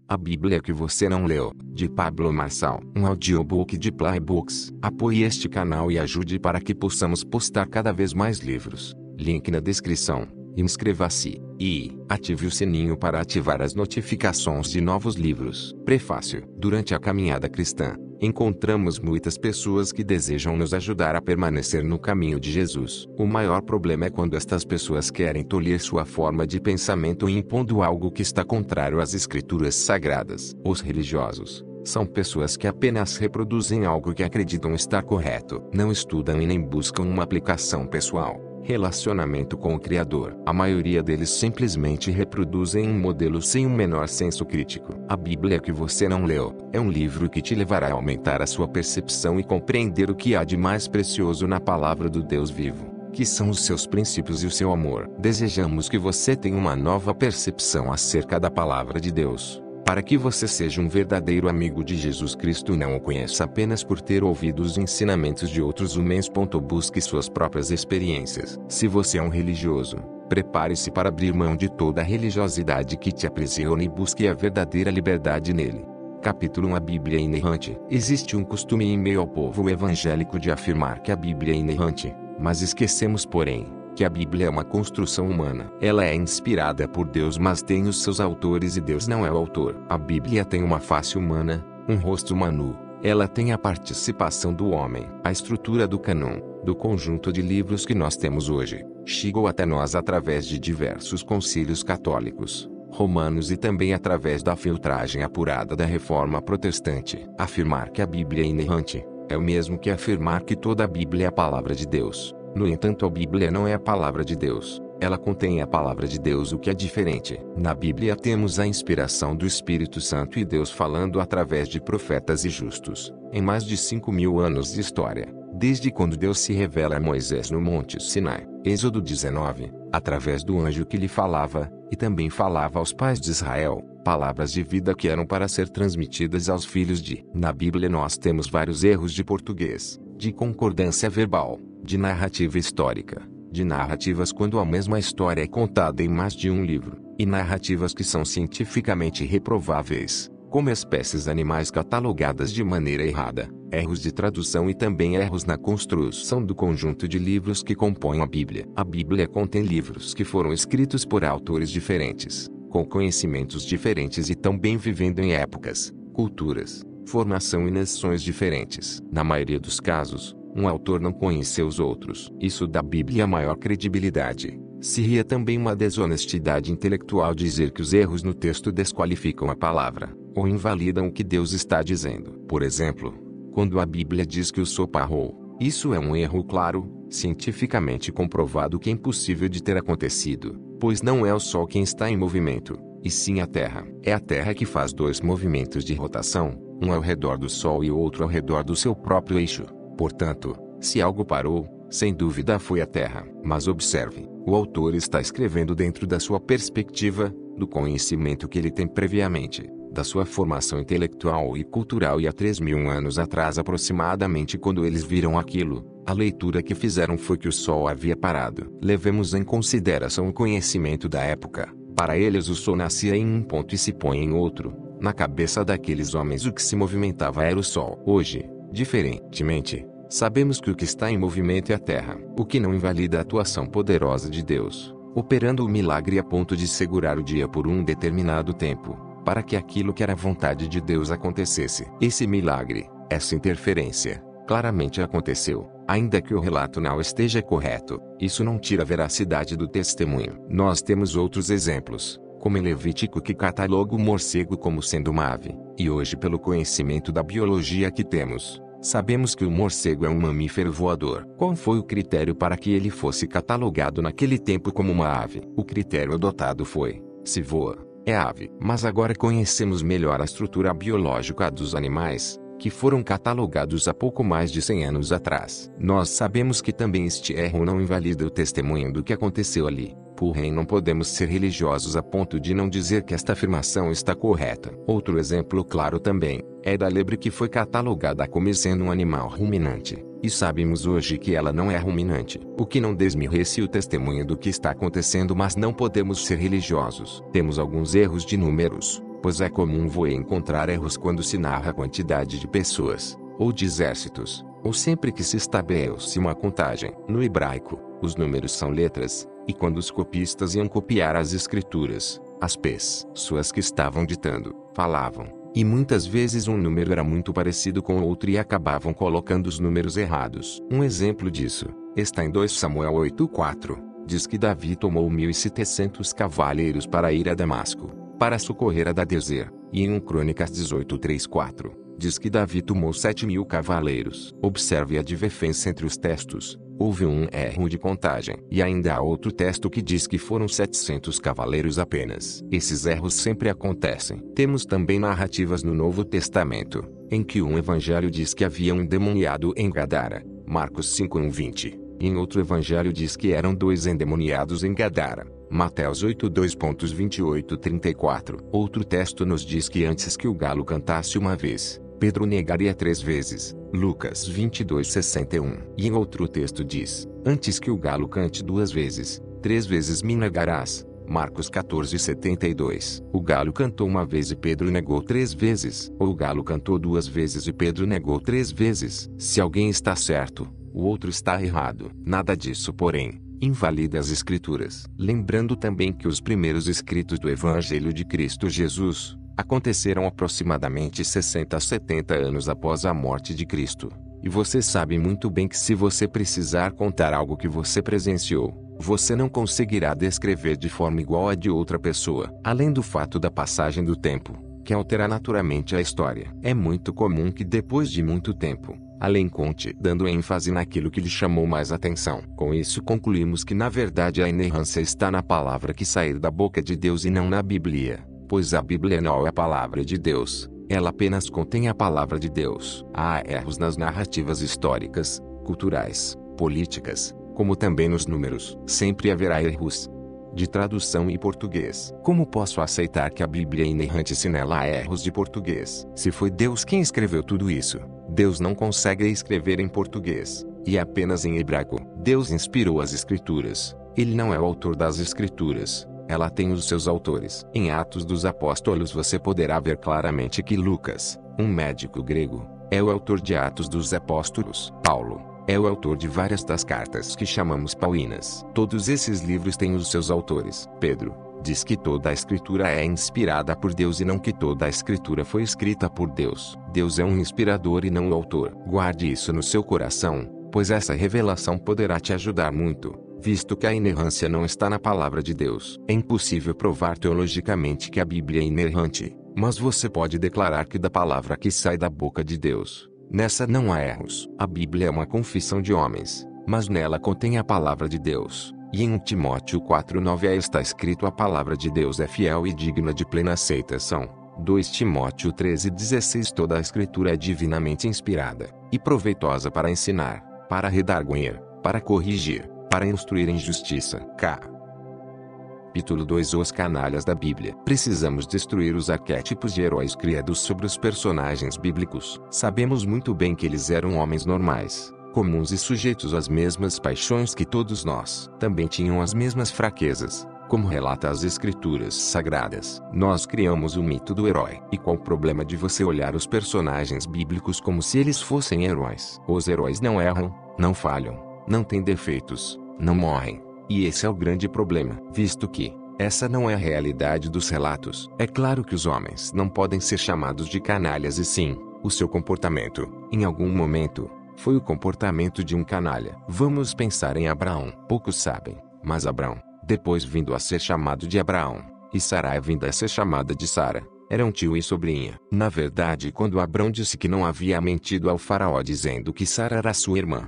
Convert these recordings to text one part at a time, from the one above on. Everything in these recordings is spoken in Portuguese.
A Bíblia que você não leu, de Pablo Marçal, um audiobook de Playbooks. Apoie este canal e ajude para que possamos postar cada vez mais livros. Link na descrição. Inscreva-se e ative o sininho para ativar as notificações de novos livros. Prefácio. Durante a caminhada cristã, encontramos muitas pessoas que desejam nos ajudar a permanecer no caminho de Jesus. O maior problema é quando estas pessoas querem tolir sua forma de pensamento impondo algo que está contrário às escrituras sagradas. Os religiosos são pessoas que apenas reproduzem algo que acreditam estar correto. Não estudam e nem buscam uma aplicação pessoal. Relacionamento com o Criador. A maioria deles simplesmente reproduzem um modelo sem o menor senso crítico. A Bíblia que você não leu é um livro que te levará a aumentar a sua percepção e compreender o que há de mais precioso na palavra do Deus vivo, que são os seus princípios e o seu amor. Desejamos que você tenha uma nova percepção acerca da palavra de Deus, para que você seja um verdadeiro amigo de Jesus Cristo. Não o conheça apenas por ter ouvido os ensinamentos de outros homens. Busque suas próprias experiências. Se você é um religioso, prepare-se para abrir mão de toda a religiosidade que te aprisiona e busque a verdadeira liberdade nele. Capítulo 1. A Bíblia é inerrante. Existe um costume em meio ao povo evangélico de afirmar que a Bíblia é inerrante, mas esquecemos, porém, que a Bíblia é uma construção humana. Ela é inspirada por Deus, mas tem os seus autores e Deus não é o autor. A Bíblia tem uma face humana, um rosto humano. Ela tem a participação do homem. A estrutura do cânon, do conjunto de livros que nós temos hoje, chegou até nós através de diversos concílios católicos, romanos e também através da filtragem apurada da Reforma Protestante. Afirmar que a Bíblia é inerrante é o mesmo que afirmar que toda a Bíblia é a palavra de Deus. No entanto, a Bíblia não é a palavra de Deus. Ela contém a palavra de Deus, o que é diferente. Na Bíblia temos a inspiração do Espírito Santo e Deus falando através de profetas e justos, em mais de 5.000 anos de história, desde quando Deus se revela a Moisés no Monte Sinai, Êxodo 19, através do anjo que lhe falava, e também falava aos pais de Israel, palavras de vida que eram para ser transmitidas aos filhos de. Na Bíblia nós temos vários erros de português, de concordância verbal, de narrativa histórica, de narrativas quando a mesma história é contada em mais de um livro, e narrativas que são cientificamente reprováveis, como espécies animais catalogadas de maneira errada, erros de tradução e também erros na construção do conjunto de livros que compõem a Bíblia. A Bíblia contém livros que foram escritos por autores diferentes, com conhecimentos diferentes e também vivendo em épocas, culturas, formação e nações diferentes. Na maioria dos casos, um autor não conheceu os outros. Isso dá à Bíblia maior credibilidade. Seria também uma desonestidade intelectual dizer que os erros no texto desqualificam a palavra, ou invalidam o que Deus está dizendo. Por exemplo, quando a Bíblia diz que o sol parou, isso é um erro claro, cientificamente comprovado que é impossível de ter acontecido, pois não é o sol quem está em movimento, e sim a Terra. É a Terra que faz dois movimentos de rotação, um ao redor do Sol e outro ao redor do seu próprio eixo. Portanto, se algo parou, sem dúvida foi a Terra. Mas observe, o autor está escrevendo dentro da sua perspectiva, do conhecimento que ele tem previamente, da sua formação intelectual e cultural, e há 3.000 anos atrás aproximadamente, quando eles viram aquilo, a leitura que fizeram foi que o Sol havia parado. Levemos em consideração o conhecimento da época. Para eles o Sol nascia em um ponto e se põe em outro. Na cabeça daqueles homens o que se movimentava era o Sol. Hoje, diferentemente, sabemos que o que está em movimento é a Terra, o que não invalida a atuação poderosa de Deus, operando o milagre a ponto de segurar o dia por um determinado tempo, para que aquilo que era vontade de Deus acontecesse. Esse milagre, essa interferência, claramente aconteceu, ainda que o relato não esteja correto. Isso não tira a veracidade do testemunho. Nós temos outros exemplos, como em Levítico, que cataloga o morcego como sendo uma ave, e hoje, pelo conhecimento da biologia que temos, sabemos que o morcego é um mamífero voador. Qual foi o critério para que ele fosse catalogado naquele tempo como uma ave? O critério adotado foi: se voa, é ave. Mas agora conhecemos melhor a estrutura biológica dos animais, que foram catalogados há pouco mais de 100 anos atrás. Nós sabemos que também este erro não invalida o testemunho do que aconteceu ali. Porém, não podemos ser religiosos a ponto de não dizer que esta afirmação está correta. Outro exemplo claro também é da lebre, que foi catalogada como sendo um animal ruminante, e sabemos hoje que ela não é ruminante, o que não desmerece o testemunho do que está acontecendo, mas não podemos ser religiosos. Temos alguns erros de números, pois é comum encontrar erros quando se narra a quantidade de pessoas, ou de exércitos, ou sempre que se estabelece uma contagem. No hebraico, os números são letras, e quando os copistas iam copiar as escrituras, as pessoas que estavam ditando, falavam, e muitas vezes um número era muito parecido com outro e acabavam colocando os números errados. Um exemplo disso está em 2 Samuel 8:4. Diz que Davi tomou 1.700 cavaleiros para ir a Damasco, para socorrer Hadadezer, e em 1 Crônicas 18:3-4, diz que Davi tomou 7.000 cavaleiros. Observe a diferença entre os textos. Houve um erro de contagem. E ainda há outro texto que diz que foram 700 cavaleiros apenas. Esses erros sempre acontecem. Temos também narrativas no Novo Testamento, em que um evangelho diz que havia um endemoniado em Gadara, Marcos 5:1-20. E em outro evangelho diz que eram 2 endemoniados em Gadara, Mateus 8:2-28-34. Outro texto nos diz que antes que o galo cantasse uma vez, Pedro negaria 3 vezes, Lucas 22:61. E em outro texto diz, antes que o galo cante 2 vezes, 3 vezes me negarás, Marcos 14:72. O galo cantou uma vez e Pedro negou 3 vezes, ou o galo cantou 2 vezes e Pedro negou 3 vezes. Se alguém está certo, o outro está errado. Nada disso, porém, invalida as escrituras. Lembrando também que os primeiros escritos do Evangelho de Cristo Jesus aconteceram aproximadamente 60 a 70 anos após a morte de Cristo. E você sabe muito bem que se você precisar contar algo que você presenciou, você não conseguirá descrever de forma igual a de outra pessoa. Além do fato da passagem do tempo, que altera naturalmente a história. É muito comum que depois de muito tempo, além conte dando ênfase naquilo que lhe chamou mais atenção. Com isso concluímos que na verdade a inerrância está na palavra que sair da boca de Deus e não na Bíblia. Pois a Bíblia não é a palavra de Deus, ela apenas contém a palavra de Deus. Há erros nas narrativas históricas, culturais, políticas, como também nos números. Sempre haverá erros de tradução em português. Como posso aceitar que a Bíblia é inerrante se nela há erros de português? Se foi Deus quem escreveu tudo isso, Deus não consegue escrever em português, e apenas em hebraico. Deus inspirou as Escrituras. Ele não é o autor das Escrituras. Ela tem os seus autores. Em Atos dos Apóstolos você poderá ver claramente que Lucas, um médico grego, é o autor de Atos dos Apóstolos. Paulo é o autor de várias das cartas que chamamos paulinas. Todos esses livros têm os seus autores. Pedro diz que toda a Escritura é inspirada por Deus e não que toda a Escritura foi escrita por Deus. Deus é um inspirador e não o autor. Guarde isso no seu coração, pois essa revelação poderá te ajudar muito, visto que a inerrância não está na palavra de Deus. É impossível provar teologicamente que a Bíblia é inerrante, mas você pode declarar que da palavra que sai da boca de Deus, nessa não há erros. A Bíblia é uma confissão de homens, mas nela contém a palavra de Deus. E em 1 Timóteo 4:9 está escrito: a palavra de Deus é fiel e digna de plena aceitação. 2 Timóteo 13:16 Toda a Escritura é divinamente inspirada e proveitosa para ensinar, para redarguir, para corrigir, para instruir em justiça. Capítulo 2 Os canalhas da Bíblia. Precisamos destruir os arquétipos de heróis criados sobre os personagens bíblicos. Sabemos muito bem que eles eram homens normais, comuns e sujeitos às mesmas paixões que todos nós. Também tinham as mesmas fraquezas, como relata as Escrituras Sagradas. Nós criamos o mito do herói. E qual o problema de você olhar os personagens bíblicos como se eles fossem heróis? Os heróis não erram, não falham, não têm defeitos, não morrem. E esse é o grande problema, visto que essa não é a realidade dos relatos. É claro que os homens não podem ser chamados de canalhas e sim, o seu comportamento, em algum momento, foi o comportamento de um canalha. Vamos pensar em Abraão. Poucos sabem, mas Abraão, depois vindo a ser chamado de Abraão, e Sarai vindo a ser chamada de Sara, eram tio e sobrinha. Na verdade, quando Abraão disse que não havia mentido ao faraó dizendo que Sara era sua irmã,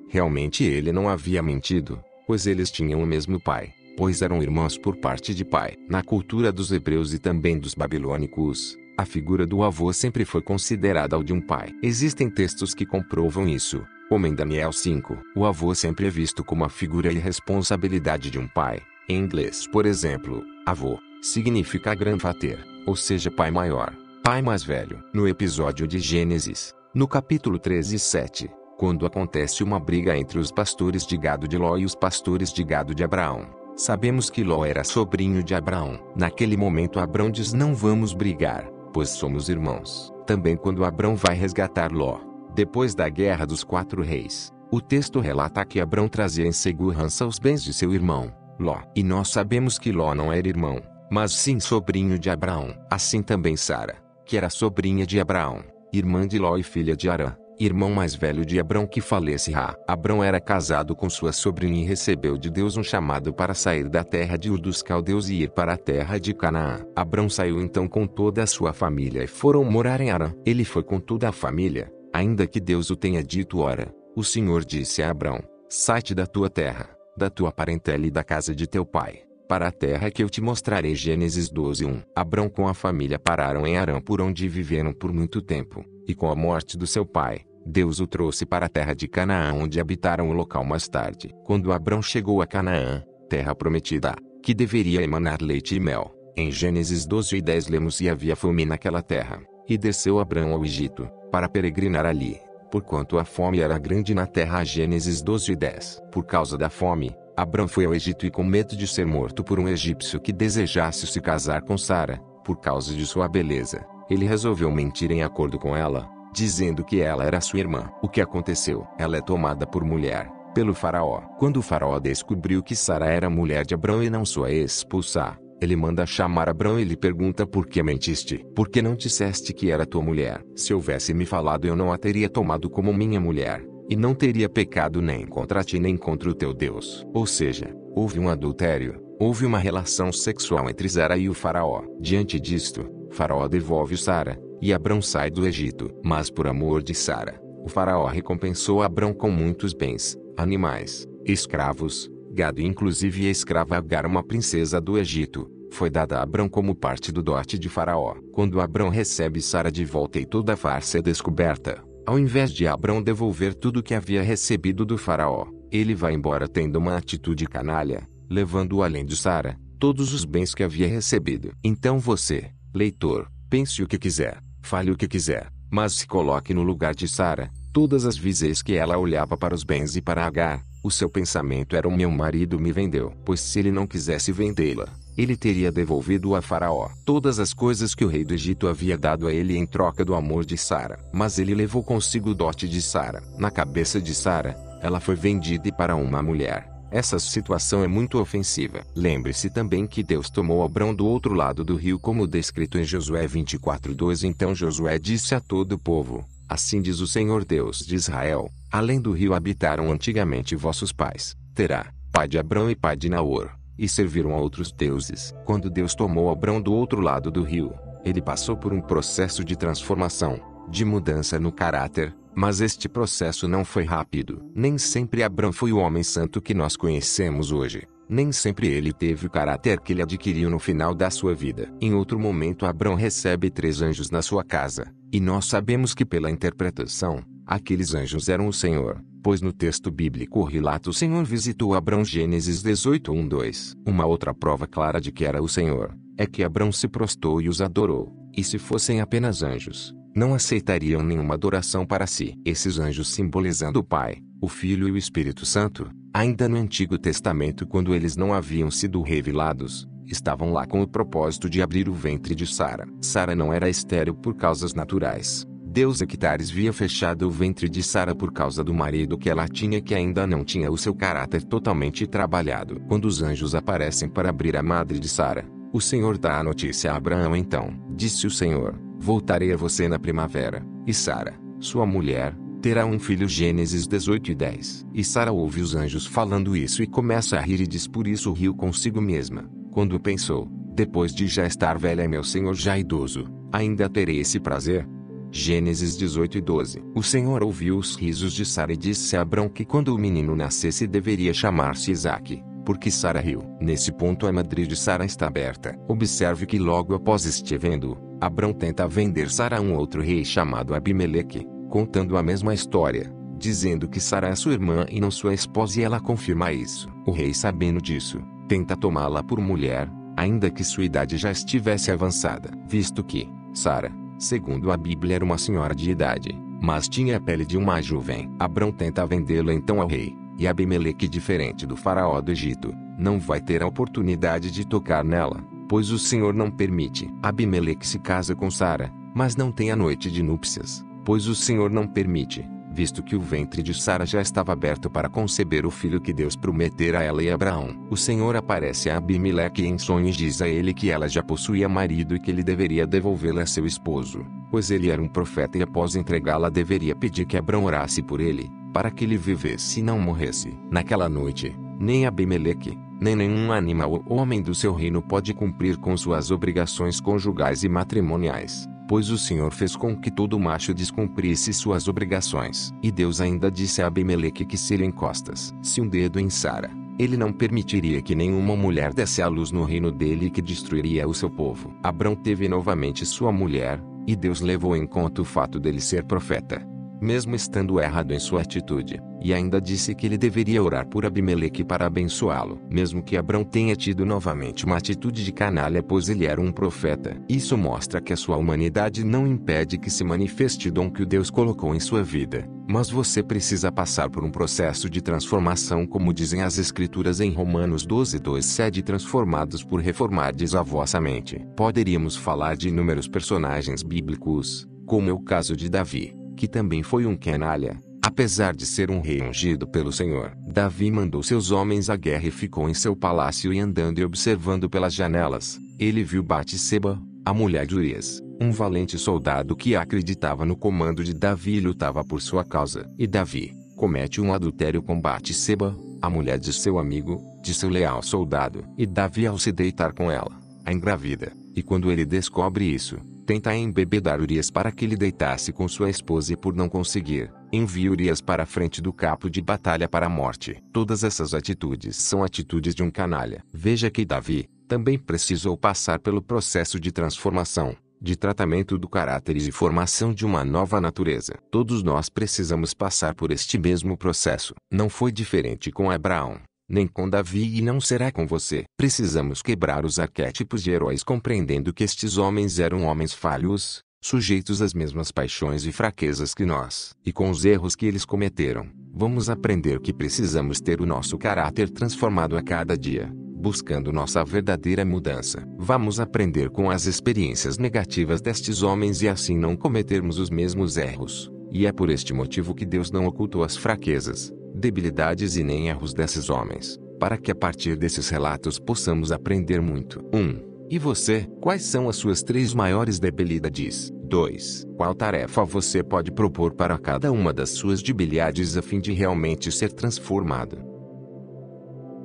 realmente ele não havia mentido, pois eles tinham o mesmo pai, pois eram irmãos por parte de pai. Na cultura dos hebreus e também dos babilônicos, a figura do avô sempre foi considerada ao de um pai. Existem textos que comprovam isso, como em Daniel 5. O avô sempre é visto como a figura e responsabilidade de um pai. Em inglês, por exemplo, avô significa grandfather, ou seja, pai maior, pai mais velho. No episódio de Gênesis, no capítulo 13:7, quando acontece uma briga entre os pastores de gado de Ló e os pastores de gado de Abraão, Sabemos que Ló era sobrinho de Abraão. Naquele momento Abraão diz: não vamos brigar, pois somos irmãos. Também quando Abraão vai resgatar Ló, depois da guerra dos 4 reis, o texto relata que Abraão trazia em segurança os bens de seu irmão, Ló. E nós sabemos que Ló não era irmão, mas sim sobrinho de Abraão. Assim também Sara, que era sobrinha de Abraão, irmã de Ló e filha de Arã, irmão mais velho de Abraão que falece Rá. Abraão era casado com sua sobrinha e recebeu de Deus um chamado para sair da terra de Ur dos Caldeus e ir para a terra de Canaã. Abraão saiu então com toda a sua família e foram morar em Arã. Ele foi com toda a família, ainda que Deus o tenha dito: ora, o Senhor disse a Abraão: sai-te da tua terra, da tua parentela e da casa de teu pai, para a terra que eu te mostrarei. Gênesis 12:1. Abraão com a família pararam em Arã, por onde viveram por muito tempo, e com a morte do seu pai, Deus o trouxe para a terra de Canaã, onde habitaram o local mais tarde. Quando Abraão chegou a Canaã, terra prometida, que deveria emanar leite e mel, em Gênesis 12:10 lemos: e havia fome naquela terra, e desceu Abraão ao Egito, para peregrinar ali, porquanto a fome era grande na terra. Gênesis 12:10. Por causa da fome, Abraão foi ao Egito e, com medo de ser morto por um egípcio que desejasse se casar com Sara, por causa de sua beleza, ele resolveu mentir em acordo com ela, dizendo que ela era sua irmã. O que aconteceu? Ela é tomada por mulher, pelo faraó. Quando o faraó descobriu que Sara era mulher de Abraão e não sua esposa, ele manda chamar Abraão e lhe pergunta: por que mentiste? Por que não disseste que era tua mulher? Se houvesse me falado, eu não a teria tomado como minha mulher, e não teria pecado nem contra ti nem contra o teu Deus. Ou seja, houve um adultério, houve uma relação sexual entre Sara e o faraó. Diante disto, faraó devolve Sara, e Abraão sai do Egito. Mas por amor de Sara, o faraó recompensou Abraão com muitos bens, animais, escravos, gado e inclusive a escrava Agar, uma princesa do Egito, foi dada a Abraão como parte do dote de faraó. Quando Abraão recebe Sara de volta e toda a farsa é descoberta, ao invés de Abraão devolver tudo o que havia recebido do faraó, ele vai embora tendo uma atitude canalha, levando além de Sara todos os bens que havia recebido. Então você, leitor, pense o que quiser, fale o que quiser, mas se coloque no lugar de Sara. Todas as vezes que ela olhava para os bens e para Agar, o seu pensamento era: o meu marido me vendeu. Pois se ele não quisesse vendê-la, ele teria devolvido a faraó todas as coisas que o rei do Egito havia dado a ele em troca do amor de Sara. Mas ele levou consigo o dote de Sara. Na cabeça de Sara, ela foi vendida para uma mulher. Essa situação é muito ofensiva. Lembre-se também que Deus tomou Abraão do outro lado do rio, como descrito em Josué 24:2. Então Josué disse a todo o povo: assim diz o Senhor Deus de Israel: além do rio habitaram antigamente vossos pais, Terá, pai de Abraão e pai de Naor, e serviram a outros deuses. Quando Deus tomou Abraão do outro lado do rio, ele passou por um processo de transformação, de mudança no caráter, mas este processo não foi rápido. Nem sempre Abraão foi o homem santo que nós conhecemos hoje. Nem sempre ele teve o caráter que ele adquiriu no final da sua vida. Em outro momento Abraão recebe 3 anjos na sua casa, e nós sabemos que pela interpretação, aqueles anjos eram o Senhor, pois no texto bíblico relata: o Senhor visitou Abraão. Gênesis 18:1-2. Uma outra prova clara de que era o Senhor, é que Abraão se prostrou e os adorou, e se fossem apenas anjos, não aceitariam nenhuma adoração para si. Esses anjos simbolizando o Pai, o Filho e o Espírito Santo, ainda no Antigo Testamento, quando eles não haviam sido revelados, estavam lá com o propósito de abrir o ventre de Sara. Sara não era estéril por causas naturais. Deus Ectares havia fechado o ventre de Sara por causa do marido que ela tinha, que ainda não tinha o seu caráter totalmente trabalhado. Quando os anjos aparecem para abrir a madre de Sara, o Senhor dá a notícia a Abraão. Então, disse o Senhor: voltarei a você na primavera, e Sara, sua mulher, terá um filho. Gênesis 18:10. E Sara ouve os anjos falando isso e começa a rir e diz: por isso riu consigo mesma, quando pensou: depois de já estar velha e meu senhor já idoso, ainda terei esse prazer? Gênesis 18:12. O Senhor ouviu os risos de Sara e disse a Abraão que quando o menino nascesse deveria chamar-se Isaque, porque Sara riu. Nesse ponto a madre de Sara está aberta. Observe que logo após este evento, Abraão tenta vender Sara a um outro rei chamado Abimeleque, contando a mesma história, dizendo que Sara é sua irmã e não sua esposa, e ela confirma isso. O rei, sabendo disso, tenta tomá-la por mulher, ainda que sua idade já estivesse avançada. Visto que Sara, segundo a Bíblia, era uma senhora de idade, mas tinha a pele de uma jovem, Abraão tenta vendê-la então ao rei. E Abimeleque, diferente do faraó do Egito, não vai ter a oportunidade de tocar nela, pois o Senhor não permite. Abimeleque se casa com Sara, mas não tem a noite de núpcias, pois o Senhor não permite, visto que o ventre de Sara já estava aberto para conceber o filho que Deus prometera a ela e a Abraão. O Senhor aparece a Abimeleque em sonhos e diz a ele que ela já possuía marido e que ele deveria devolvê-la a seu esposo, pois ele era um profeta e após entregá-la deveria pedir que Abraão orasse por ele, para que ele vivesse e não morresse. Naquela noite, nem Abimeleque, nem nenhum animal ou homem do seu reino pode cumprir com suas obrigações conjugais e matrimoniais, pois o Senhor fez com que todo macho descumprisse suas obrigações. E Deus ainda disse a Abimeleque que se ele encostasse um dedo em Sara, ele não permitiria que nenhuma mulher desse à luz no reino dele e que destruiria o seu povo. Abrão teve novamente sua mulher, e Deus levou em conta o fato dele ser profeta, mesmo estando errado em sua atitude, e ainda disse que ele deveria orar por Abimeleque para abençoá-lo. Mesmo que Abrão tenha tido novamente uma atitude de canalha pois ele era um profeta, isso mostra que a sua humanidade não impede que se manifeste o dom que o Deus colocou em sua vida, mas você precisa passar por um processo de transformação como dizem as Escrituras em Romanos 12:2. Sede transformados por reformardes a vossa mente. Poderíamos falar de inúmeros personagens bíblicos, como é o caso de Davi, que também foi um canalha, apesar de ser um rei ungido pelo Senhor. Davi mandou seus homens à guerra e ficou em seu palácio e andando e observando pelas janelas, ele viu Batseba, a mulher de Urias, um valente soldado que acreditava no comando de Davi e lutava por sua causa. E Davi comete um adultério com Batseba, a mulher de seu amigo, de seu leal soldado. E Davi, ao se deitar com ela, a engravida, e quando ele descobre isso, tenta embebedar Urias para que ele deitasse com sua esposa e por não conseguir, envia Urias para a frente do campo de batalha para a morte. Todas essas atitudes são atitudes de um canalha. Veja que Davi também precisou passar pelo processo de transformação, de tratamento do caráter e formação de uma nova natureza. Todos nós precisamos passar por este mesmo processo. Não foi diferente com Abraão, nem com Davi e não será com você. Precisamos quebrar os arquétipos de heróis compreendendo que estes homens eram homens falhos, sujeitos às mesmas paixões e fraquezas que nós. E com os erros que eles cometeram, vamos aprender que precisamos ter o nosso caráter transformado a cada dia, buscando nossa verdadeira mudança. Vamos aprender com as experiências negativas destes homens e assim não cometermos os mesmos erros. E é por este motivo que Deus não ocultou as fraquezas, debilidades e nem erros desses homens, para que a partir desses relatos possamos aprender muito. 1. E você? Quais são as suas 3 maiores debilidades? 2. Qual tarefa você pode propor para cada uma das suas debilidades a fim de realmente ser transformado?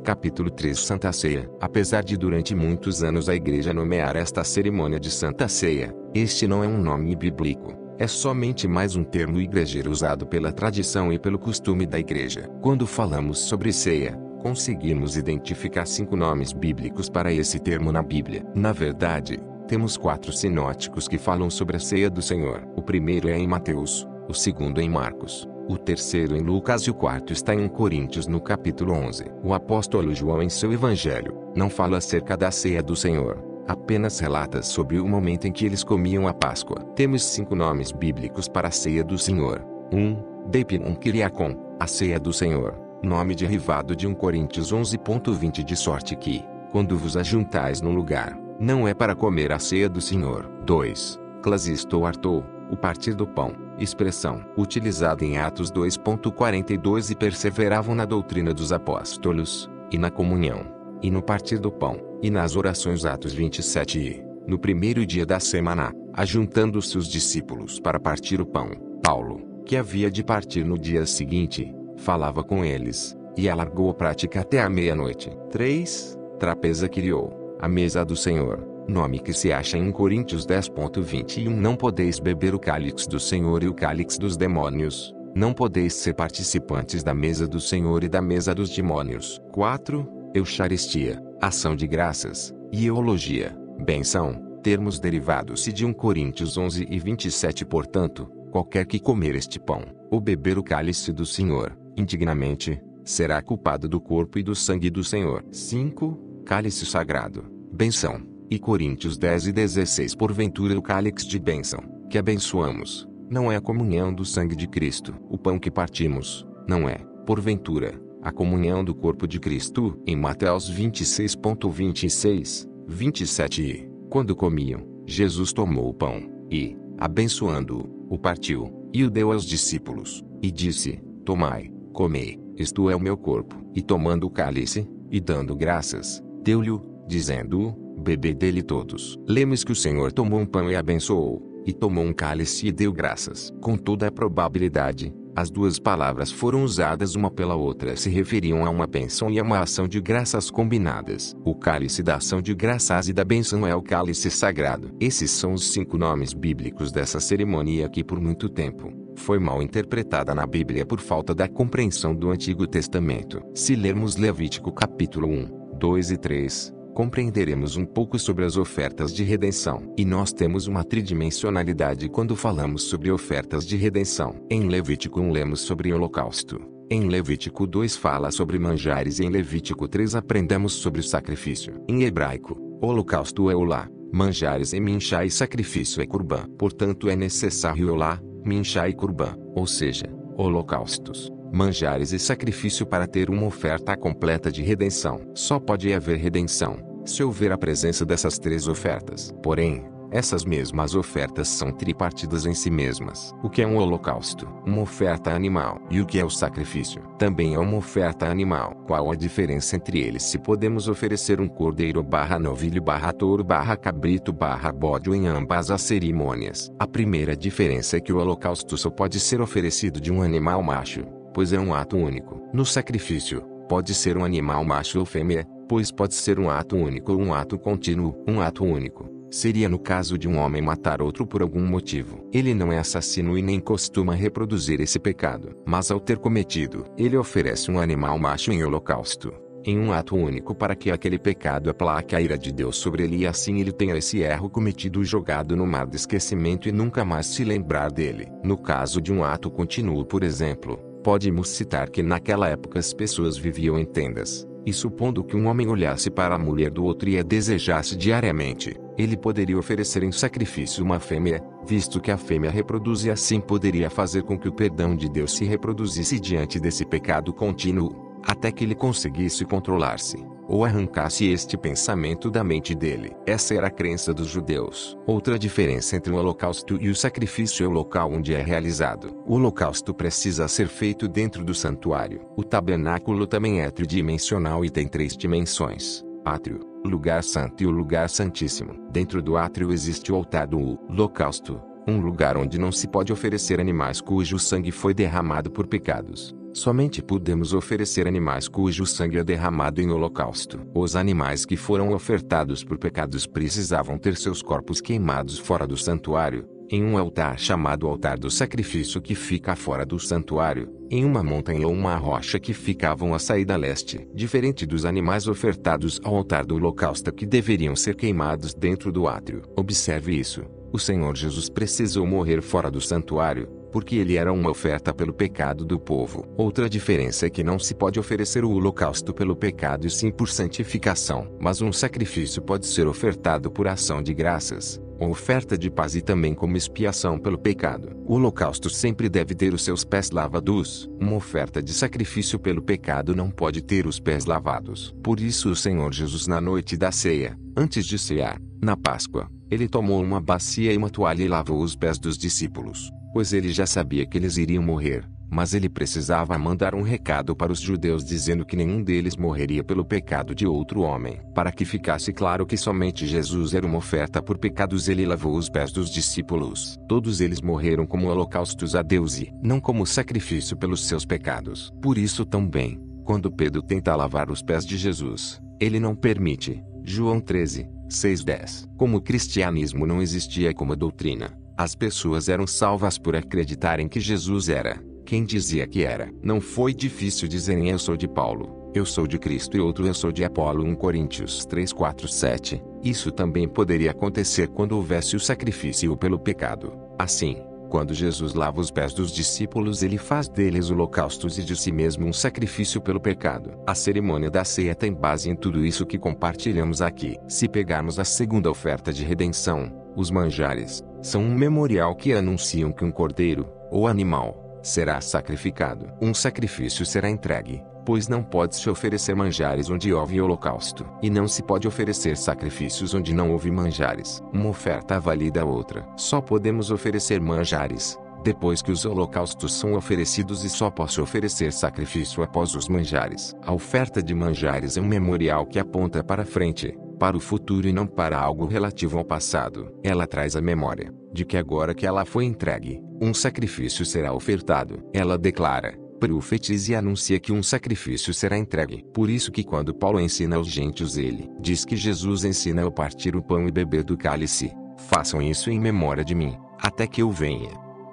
Capítulo 3. Santa Ceia. Apesar de durante muitos anos a igreja nomear esta cerimônia de Santa Ceia, este não é um nome bíblico. É somente mais um termo igrejeiro usado pela tradição e pelo costume da igreja. Quando falamos sobre ceia, conseguimos identificar 5 nomes bíblicos para esse termo na Bíblia. Na verdade, temos 4 sinóticos que falam sobre a ceia do Senhor. O primeiro é em Mateus, o segundo em Marcos, o terceiro em Lucas e o quarto está em 1 Coríntios no capítulo 11. O apóstolo João em seu evangelho, não fala acerca da ceia do Senhor, apenas relata sobre o momento em que eles comiam a Páscoa. Temos 5 nomes bíblicos para a ceia do Senhor. 1. Deipnon Kyriakon, a ceia do Senhor, nome derivado de 1 Coríntios 11:20 de sorte que, quando vos ajuntais num lugar, não é para comer a ceia do Senhor. 2. Klasisto Artou, o partir do pão, expressão utilizada em Atos 2:42 e perseveravam na doutrina dos apóstolos, e na comunhão, e no partir do pão, e nas orações. Atos 27 e, no primeiro dia da semana, ajuntando-se os discípulos para partir o pão, Paulo, que havia de partir no dia seguinte, falava com eles, e alargou a prática até a meia-noite. 3. Trapeza criou, a mesa do Senhor, nome que se acha em Coríntios 10:21. Não podeis beber o cálice do Senhor e o cálice dos demônios, não podeis ser participantes da mesa do Senhor e da mesa dos demônios. 4. Eucharistia, ação de graças, e eologia, benção, termos derivados-se de 1 Coríntios 11:27. Portanto, qualquer que comer este pão, ou beber o cálice do Senhor, indignamente, será culpado do corpo e do sangue do Senhor. 5. Cálice sagrado, benção, e Coríntios 10:16. Porventura o cálice de bênção, que abençoamos, não é a comunhão do sangue de Cristo. O pão que partimos, não é, porventura, a comunhão do corpo de Cristo. Em Mateus 26:26, 27 e, quando comiam, Jesus tomou o pão, e, abençoando-o, o partiu, e o deu aos discípulos, e disse: Tomai, comei, isto é o meu corpo. E tomando o cálice, e dando graças, deu-lhe, dizendo: Bebei dele todos. Lemos que o Senhor tomou um pão e abençoou, e tomou um cálice e deu graças. Com toda a probabilidade, as duas palavras foram usadas uma pela outra se referiam a uma bênção e a uma ação de graças combinadas. O cálice da ação de graças e da bênção é o cálice sagrado. Esses são os 5 nomes bíblicos dessa cerimônia que por muito tempo foi mal interpretada na Bíblia por falta da compreensão do Antigo Testamento. Se lermos Levítico capítulo 1, 2 e 3, compreenderemos um pouco sobre as ofertas de redenção. E nós temos uma tridimensionalidade quando falamos sobre ofertas de redenção. Em Levítico 1 lemos sobre holocausto. Em Levítico 2 fala sobre manjares e em Levítico 3 aprendemos sobre o sacrifício. Em hebraico, holocausto é olá, manjares é minchá e sacrifício é curban. Portanto é necessário olá, minchá e curban, ou seja, holocaustos, manjares e sacrifício para ter uma oferta completa de redenção. Só pode haver redenção se houver a presença dessas 3 ofertas. Porém, essas mesmas ofertas são tripartidas em si mesmas. O que é um holocausto? Uma oferta animal. E o que é o sacrifício? Também é uma oferta animal. Qual a diferença entre eles? Se podemos oferecer um cordeiro novilho touro cabrito bode em ambas as cerimônias. A primeira diferença é que o holocausto só pode ser oferecido de um animal macho, pois é um ato único. No sacrifício, pode ser um animal macho ou fêmea, pois pode ser um ato único ou um ato contínuo. Um ato único seria no caso de um homem matar outro por algum motivo. Ele não é assassino e nem costuma reproduzir esse pecado. Mas ao ter cometido, ele oferece um animal macho em holocausto, em um ato único para que aquele pecado aplaque a ira de Deus sobre ele e assim ele tenha esse erro cometido jogado no mar de esquecimento e nunca mais se lembrar dele. No caso de um ato contínuo, por exemplo, pode-nos citar que naquela época as pessoas viviam em tendas, e supondo que um homem olhasse para a mulher do outro e a desejasse diariamente, ele poderia oferecer em sacrifício uma fêmea, visto que a fêmea reproduz e assim poderia fazer com que o perdão de Deus se reproduzisse diante desse pecado contínuo, até que ele conseguisse controlar-se, ou arrancasse este pensamento da mente dele. Essa era a crença dos judeus. Outra diferença entre o holocausto e o sacrifício é o local onde é realizado. O holocausto precisa ser feito dentro do santuário. O tabernáculo também é tridimensional e tem 3 dimensões: átrio, lugar santo e o lugar santíssimo. Dentro do átrio existe o altar do holocausto, um lugar onde não se pode oferecer animais cujo sangue foi derramado por pecados. Somente podemos oferecer animais cujo sangue é derramado em holocausto. Os animais que foram ofertados por pecados precisavam ter seus corpos queimados fora do santuário, em um altar chamado altar do sacrifício que fica fora do santuário, em uma montanha ou uma rocha que ficavam à saída leste. Diferente dos animais ofertados ao altar do holocausto que deveriam ser queimados dentro do átrio. Observe isso. O Senhor Jesus precisou morrer fora do santuário, porque ele era uma oferta pelo pecado do povo. Outra diferença é que não se pode oferecer o holocausto pelo pecado e sim por santificação. Mas um sacrifício pode ser ofertado por ação de graças, ou oferta de paz e também como expiação pelo pecado. O holocausto sempre deve ter os seus pés lavados. Uma oferta de sacrifício pelo pecado não pode ter os pés lavados. Por isso o Senhor Jesus na noite da ceia, antes de cear, na Páscoa, ele tomou uma bacia e uma toalha e lavou os pés dos discípulos, pois ele já sabia que eles iriam morrer, mas ele precisava mandar um recado para os judeus dizendo que nenhum deles morreria pelo pecado de outro homem. Para que ficasse claro que somente Jesus era uma oferta por pecados, ele lavou os pés dos discípulos. Todos eles morreram como holocaustos a Deus e não como sacrifício pelos seus pecados. Por isso também, quando Pedro tenta lavar os pés de Jesus, ele não permite. João 13, 6-10. Como o cristianismo não existia como doutrina, as pessoas eram salvas por acreditarem que Jesus era quem dizia que era. Não foi difícil dizerem: eu sou de Paulo, eu sou de Cristo, e outro: eu sou de Apolo. 1 Coríntios 3, 4, 7. Isso também poderia acontecer quando houvesse o sacrifício pelo pecado. Assim, quando Jesus lava os pés dos discípulos, ele faz deles holocaustos e de si mesmo um sacrifício pelo pecado. A cerimônia da ceia tem base em tudo isso que compartilhamos aqui. Se pegarmos a segunda oferta de redenção, os manjares são um memorial que anunciam que um cordeiro, ou animal, será sacrificado. Um sacrifício será entregue, Pois não pode-se oferecer manjares onde houve holocausto, e não se pode oferecer sacrifícios onde não houve manjares. Uma oferta valida a outra. Só podemos oferecer manjares depois que os holocaustos são oferecidos, e só posso oferecer sacrifício após os manjares. A oferta de manjares é um memorial que aponta para frente, para o futuro e não para algo relativo ao passado. Ela traz a memória de que agora que ela foi entregue, um sacrifício será ofertado. Ela declara, profetiza e anuncia que um sacrifício será entregue. Por isso que quando Paulo ensina aos gentios, ele diz que Jesus ensina a partir o pão e beber do cálice. Façam isso em memória de mim, até que eu venha.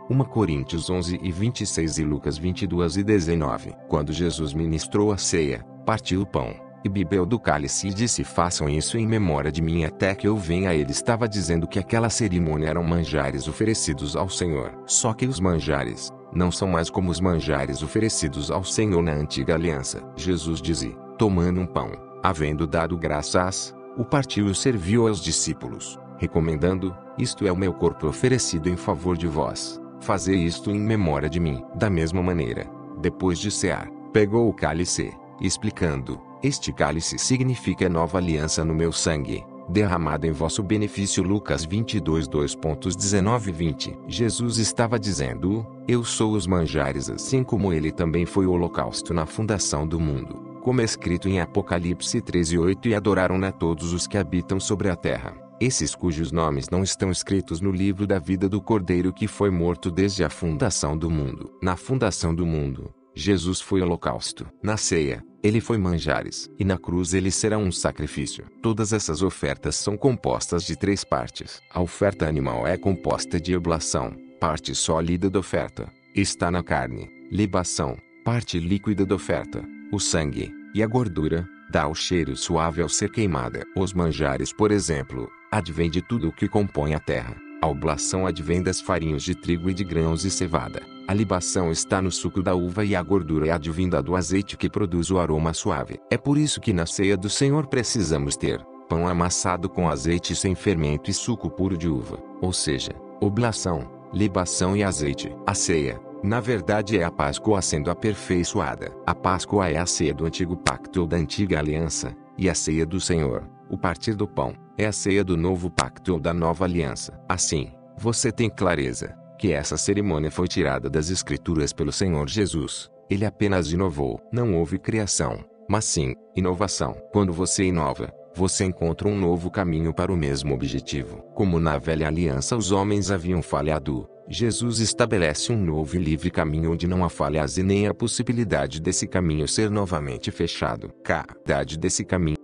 1 Coríntios 11:26 e Lucas 22:19. Quando Jesus ministrou a ceia, partiu o pão e bebeu do cálice e disse: façam isso em memória de mim até que eu venha. Ele estava dizendo que aquela cerimônia eram manjares oferecidos ao Senhor. Só que os manjares não são mais como os manjares oferecidos ao Senhor na antiga aliança. Jesus disse, tomando um pão, havendo dado graças, o partiu e o serviu aos discípulos, recomendando: isto é o meu corpo oferecido em favor de vós. Fazei isto em memória de mim. Da mesma maneira, depois de cear, pegou o cálice, explicando: este cálice significa a nova aliança no meu sangue, derramado em vosso benefício. Lucas 22:19-20. Jesus estava dizendo: eu sou os manjares, assim como ele também foi o holocausto na fundação do mundo, como é escrito em Apocalipse 13:8: e adoraram-na todos os que habitam sobre a terra, esses cujos nomes não estão escritos no livro da vida do Cordeiro que foi morto desde a fundação do mundo. Na fundação do mundo, Jesus foi holocausto. Na ceia, ele foi manjares. E na cruz ele será um sacrifício. Todas essas ofertas são compostas de 3 partes. A oferta animal é composta de oblação, parte sólida da oferta, está na carne; libação, parte líquida da oferta, o sangue; e a gordura, dá o cheiro suave ao ser queimada. Os manjares, por exemplo, advém de tudo o que compõe a terra. A oblação advém das farinhas de trigo e de grãos e cevada. A libação está no suco da uva e a gordura é advinda do azeite que produz o aroma suave. É por isso que na ceia do Senhor precisamos ter pão amassado com azeite sem fermento e suco puro de uva, ou seja, oblação, libação e azeite. A ceia, na verdade, é a Páscoa sendo aperfeiçoada. A Páscoa é a ceia do antigo pacto ou da antiga aliança, e a ceia do Senhor, o partir do pão, é a ceia do novo pacto ou da nova aliança. Assim, você tem clareza que essa cerimônia foi tirada das Escrituras pelo Senhor Jesus. Ele apenas inovou. Não houve criação, mas sim inovação. Quando você inova, você encontra um novo caminho para o mesmo objetivo. Como na velha aliança os homens haviam falhado, Jesus estabelece um novo e livre caminho onde não há falhas e nem a possibilidade desse caminho ser novamente fechado. Verdade desse caminho.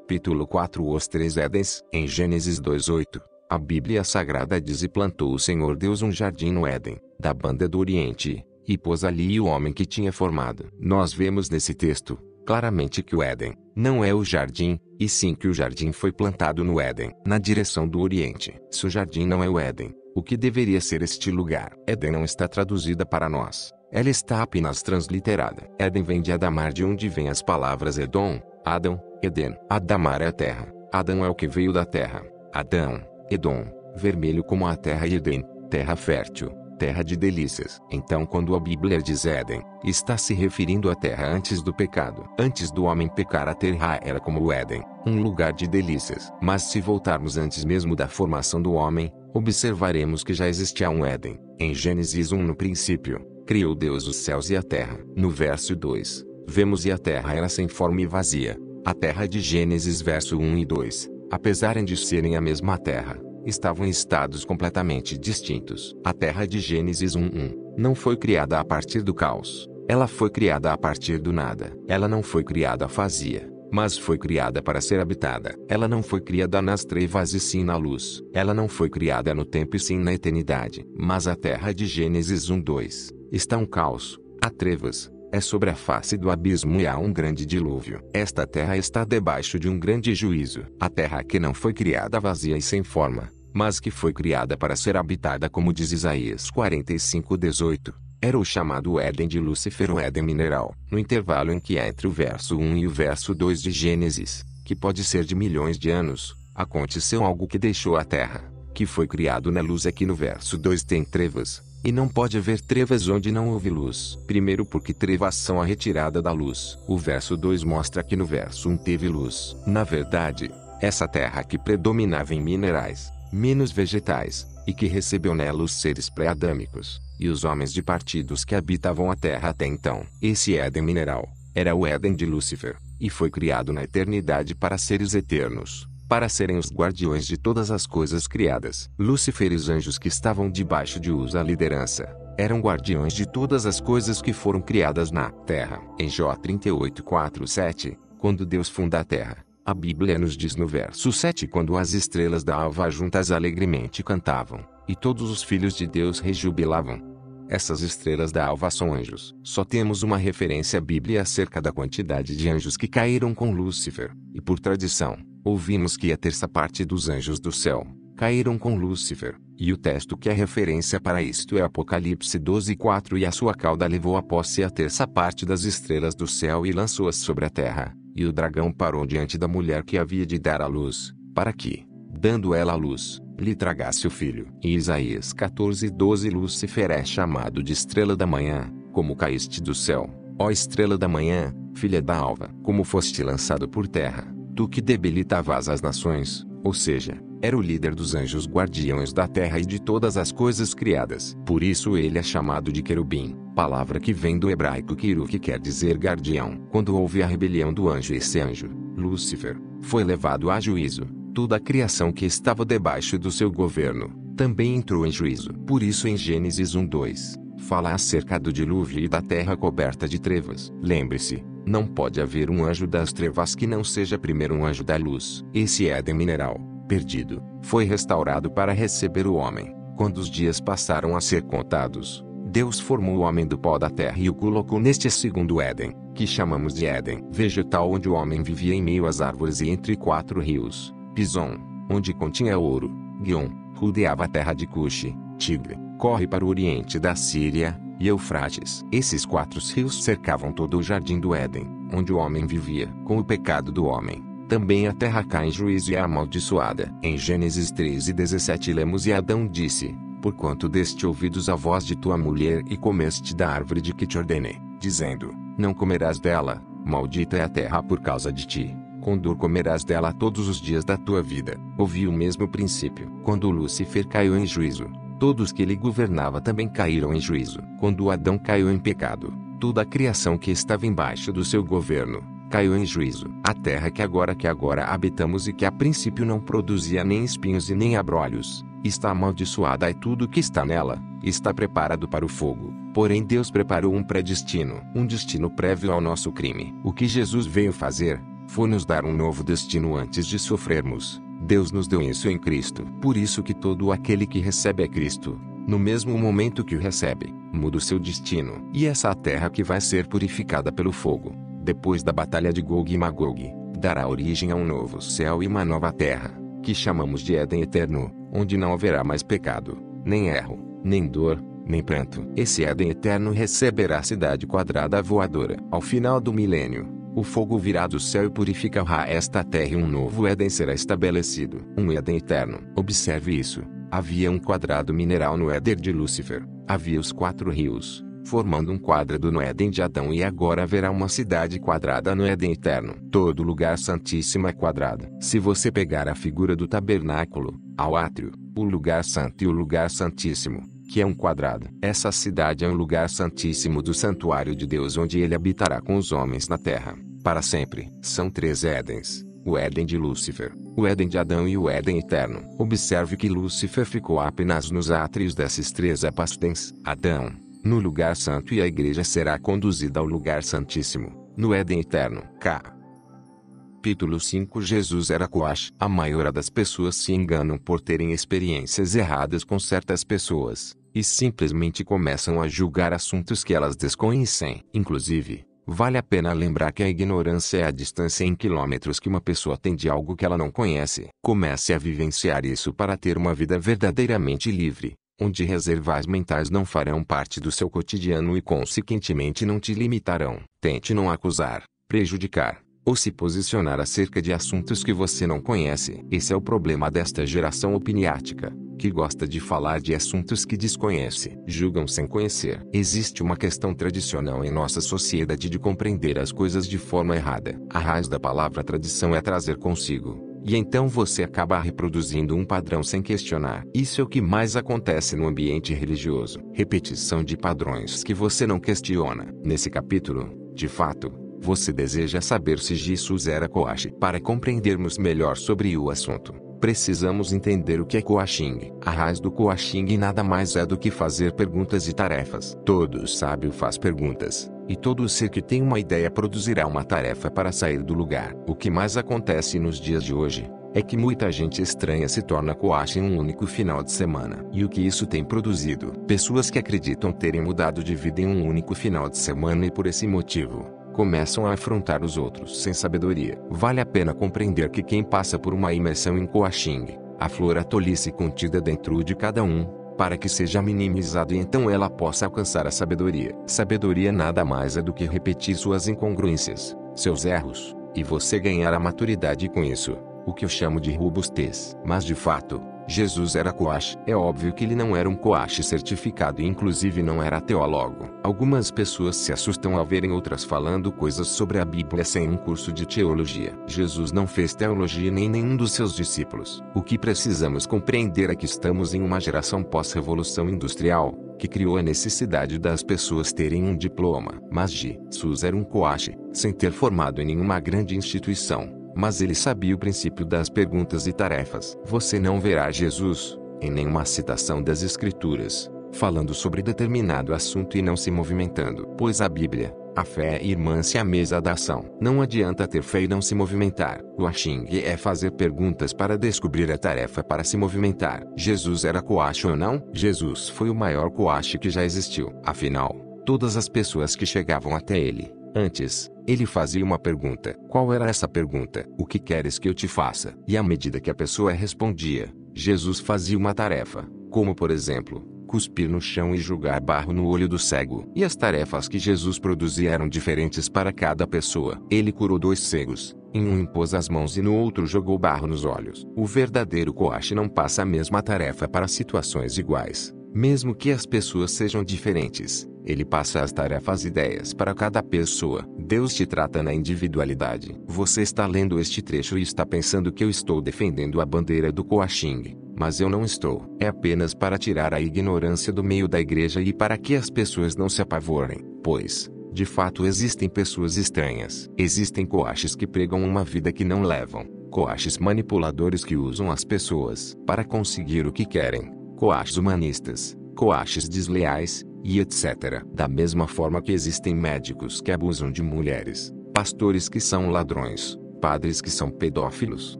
Capítulo 4. Os 3 Édens. Em Gênesis 2:8, a Bíblia Sagrada diz: e plantou o Senhor Deus um jardim no Éden, da banda do Oriente, e pôs ali o homem que tinha formado. Nós vemos nesse texto, claramente, que o Éden não é o jardim, e sim que o jardim foi plantado no Éden, na direção do Oriente. Se o jardim não é o Éden, o que deveria ser este lugar? Éden não está traduzida para nós. Ela está apenas transliterada. Éden vem de Adamar, de onde vêm as palavras Edom, Adão, Eden. Adamar é a terra. Adão é o que veio da terra. Adão, Edom, vermelho como a terra, e Eden, terra fértil, terra de delícias. Então, quando a Bíblia diz Éden, está se referindo à terra antes do pecado. Antes do homem pecar, a terra era como o Éden, um lugar de delícias. Mas se voltarmos antes mesmo da formação do homem, observaremos que já existia um Éden. Em Gênesis 1, no princípio, criou Deus os céus e a terra. No verso 2, vemos: e a terra era sem forma e vazia. A terra de Gênesis verso 1 e 2, apesar de serem a mesma terra, estavam em estados completamente distintos. A terra de Gênesis 1:1 não foi criada a partir do caos. Ela foi criada a partir do nada. Ela não foi criada vazia, mas foi criada para ser habitada. Ela não foi criada nas trevas e sim na luz. Ela não foi criada no tempo e sim na eternidade. Mas a terra de Gênesis 1:2 está um caos, há trevas, é sobre a face do abismo e há um grande dilúvio. Esta terra está debaixo de um grande juízo. A terra que não foi criada vazia e sem forma, mas que foi criada para ser habitada, como diz Isaías 45:18. Era o chamado Éden de Lúcifer, o Éden mineral. No intervalo em que há entre o verso 1 e o verso 2 de Gênesis, que pode ser de milhões de anos, aconteceu algo que deixou a terra, que foi criado na luz. Aqui no verso 2 tem trevas, E não pode haver trevas onde não houve luz. Primeiro porque trevas são a retirada da luz. O verso 2 mostra que no verso 1 teve luz. Na verdade, essa terra que predominava em minerais, menos vegetais, e que recebeu nela os seres pré-adâmicos, e os homens de partidos que habitavam a terra até então. Esse Éden mineral era o Éden de Lúcifer, e foi criado na eternidade para seres eternos, para serem os guardiões de todas as coisas criadas. Lúcifer e os anjos que estavam debaixo de Usa a liderança, eram guardiões de todas as coisas que foram criadas na terra. Em Jó 38:4-7, quando Deus funda a terra, a Bíblia nos diz no verso 7: quando as estrelas da alva juntas alegremente cantavam, e todos os filhos de Deus rejubilavam. Essas estrelas da alva são anjos. Só temos uma referência à Bíblia acerca da quantidade de anjos que caíram com Lúcifer, e por tradição, ouvimos que a terça parte dos anjos do céu caíram com Lúcifer, e o texto que é referência para isto é Apocalipse 12:4: e a sua cauda levou a posse a terça parte das estrelas do céu e lançou-as sobre a terra, e o dragão parou diante da mulher que havia de dar à luz, para que, dando ela à luz, lhe tragasse o filho. Em Isaías 14:12 Lúcifer é chamado de estrela da manhã, como caíste do céu, ó estrela da manhã, filha da alva. Como foste lançado por terra, tu que debilitavas as nações, ou seja, era o líder dos anjos guardiões da terra e de todas as coisas criadas. Por isso ele é chamado de querubim, palavra que vem do hebraico quiru, que quer dizer guardião. Quando houve a rebelião do anjo, esse anjo, Lúcifer, foi levado a juízo. Toda a criação que estava debaixo do seu governo também entrou em juízo. Por isso em Gênesis 1:2, fala acerca do dilúvio e da terra coberta de trevas. Lembre-se, não pode haver um anjo das trevas que não seja primeiro um anjo da luz. Esse Éden mineral, perdido, foi restaurado para receber o homem. Quando os dias passaram a ser contados, Deus formou o homem do pó da terra e o colocou neste segundo Éden, que chamamos de Éden vegetal, onde o homem vivia em meio às árvores e entre 4 rios. Pison, onde continha ouro. Guion, rodeava a terra de Cuxi. Tigre, corre para o oriente da Síria. E Eufrates. Esses 4 rios cercavam todo o jardim do Éden, onde o homem vivia. Com o pecado do homem, também a terra cai em juízo e é amaldiçoada. Em Gênesis 3:17 lemos: e Adão disse: porquanto deste ouvidos à voz de tua mulher e comeste da árvore de que te ordenei, dizendo: não comerás dela, maldita é a terra por causa de ti. Com dor comerás dela todos os dias da tua vida. Ouvi o mesmo princípio. Quando Lúcifer caiu em juízo, todos que ele governava também caíram em juízo. Quando Adão caiu em pecado, toda a criação que estava embaixo do seu governo caiu em juízo. A terra que agora habitamos e que a princípio não produzia nem espinhos e nem abrolhos, está amaldiçoada, e tudo que está nela está preparado para o fogo. Porém Deus preparou um predestino, um destino prévio ao nosso crime. O que Jesus veio fazer foi nos dar um novo destino antes de sofrermos. Deus nos deu isso em Cristo. Por isso que todo aquele que recebe a Cristo, no mesmo momento que o recebe, muda o seu destino. E essa terra que vai ser purificada pelo fogo, depois da batalha de Gog e Magog, dará origem a um novo céu e uma nova terra, que chamamos de Éden eterno, onde não haverá mais pecado, nem erro, nem dor, nem pranto. Esse Éden eterno receberá a cidade quadrada voadora. Ao final do milênio, o fogo virá do céu e purificará esta terra, e um novo Éden será estabelecido. Um Éden eterno. Observe isso. Havia um quadrado mineral no Éden de Lúcifer. Havia os 4 rios, formando um quadrado no Éden de Adão, e agora haverá uma cidade quadrada no Éden eterno. Todo lugar santíssimo é quadrado. Se você pegar a figura do tabernáculo, ao átrio, o lugar santo e o lugar santíssimo, que é um quadrado, essa cidade é um lugar santíssimo do santuário de Deus, onde ele habitará com os homens na terra para sempre. São 3 Édens: o Éden de Lúcifer, o Éden de Adão e o Éden eterno. Observe que Lúcifer ficou apenas nos átrios desses 3 épastens. Adão, no lugar santo, e a igreja será conduzida ao lugar santíssimo, no Éden eterno. Capítulo 5. Jesus era Coach. A maioria das pessoas se enganam por terem experiências erradas com certas pessoas, e simplesmente começam a julgar assuntos que elas desconhecem. Inclusive, vale a pena lembrar que a ignorância é a distância em quilômetros que uma pessoa tem de algo que ela não conhece. Comece a vivenciar isso para ter uma vida verdadeiramente livre, onde reservas mentais não farão parte do seu cotidiano e consequentemente não te limitarão. Tente não acusar, prejudicar ou se posicionar acerca de assuntos que você não conhece. Esse é o problema desta geração opiniática. que gosta de falar de assuntos que desconhece, julgam sem conhecer. Existe uma questão tradicional em nossa sociedade de compreender as coisas de forma errada. A raiz da palavra tradição é trazer consigo. E então você acaba reproduzindo um padrão sem questionar. Isso é o que mais acontece no ambiente religioso. Repetição de padrões que você não questiona. Nesse capítulo, de fato, você deseja saber se Jesus era coache. Para compreendermos melhor sobre o assunto, precisamos entender o que é coaching. A raiz do coaching nada mais é do que fazer perguntas e tarefas. Todo sábio faz perguntas, e todo ser que tem uma ideia produzirá uma tarefa para sair do lugar. O que mais acontece nos dias de hoje é que muita gente estranha se torna coach em um único final de semana. E o que isso tem produzido? Pessoas que acreditam terem mudado de vida em um único final de semana e por esse motivo começam a afrontar os outros sem sabedoria. Vale a pena compreender que quem passa por uma imersão em coaching, aflora a tolice contida dentro de cada um, para que seja minimizado e então ela possa alcançar a sabedoria. Sabedoria nada mais é do que repetir suas incongruências, seus erros, e você ganhar a maturidade com isso, o que eu chamo de robustez. Mas de fato, Jesus era coach. É óbvio que ele não era um coach certificado e inclusive não era teólogo. Algumas pessoas se assustam ao verem outras falando coisas sobre a Bíblia sem um curso de teologia. Jesus não fez teologia nem nenhum dos seus discípulos. O que precisamos compreender é que estamos em uma geração pós-revolução industrial, que criou a necessidade das pessoas terem um diploma. Mas Jesus era um coach, sem ter formado em nenhuma grande instituição. Mas ele sabia o princípio das perguntas e tarefas. Você não verá Jesus, em nenhuma citação das Escrituras, falando sobre determinado assunto e não se movimentando. Pois a Bíblia, a fé é irmã-se à mesa da ação. Não adianta ter fé e não se movimentar. Coaching é fazer perguntas para descobrir a tarefa para se movimentar. Jesus era coach ou não? Jesus foi o maior coach que já existiu. Afinal, todas as pessoas que chegavam até ele, antes, ele fazia uma pergunta. Qual era essa pergunta? O que queres que eu te faça? E à medida que a pessoa respondia, Jesus fazia uma tarefa, como por exemplo, cuspir no chão e jogar barro no olho do cego. E as tarefas que Jesus produzia eram diferentes para cada pessoa. Ele curou 2 cegos, em um impôs as mãos e no outro jogou barro nos olhos. O verdadeiro coach não passa a mesma tarefa para situações iguais, mesmo que as pessoas sejam diferentes. Ele passa as tarefas e ideias para cada pessoa. Deus te trata na individualidade. Você está lendo este trecho e está pensando que eu estou defendendo a bandeira do coaching, mas eu não estou. É apenas para tirar a ignorância do meio da igreja e para que as pessoas não se apavorem, pois, de fato, existem pessoas estranhas. Existem coaches que pregam uma vida que não levam, coaches manipuladores que usam as pessoas para conseguir o que querem, coaches humanistas, coaches desleais, e etc. Da mesma forma que existem médicos que abusam de mulheres, pastores que são ladrões, padres que são pedófilos.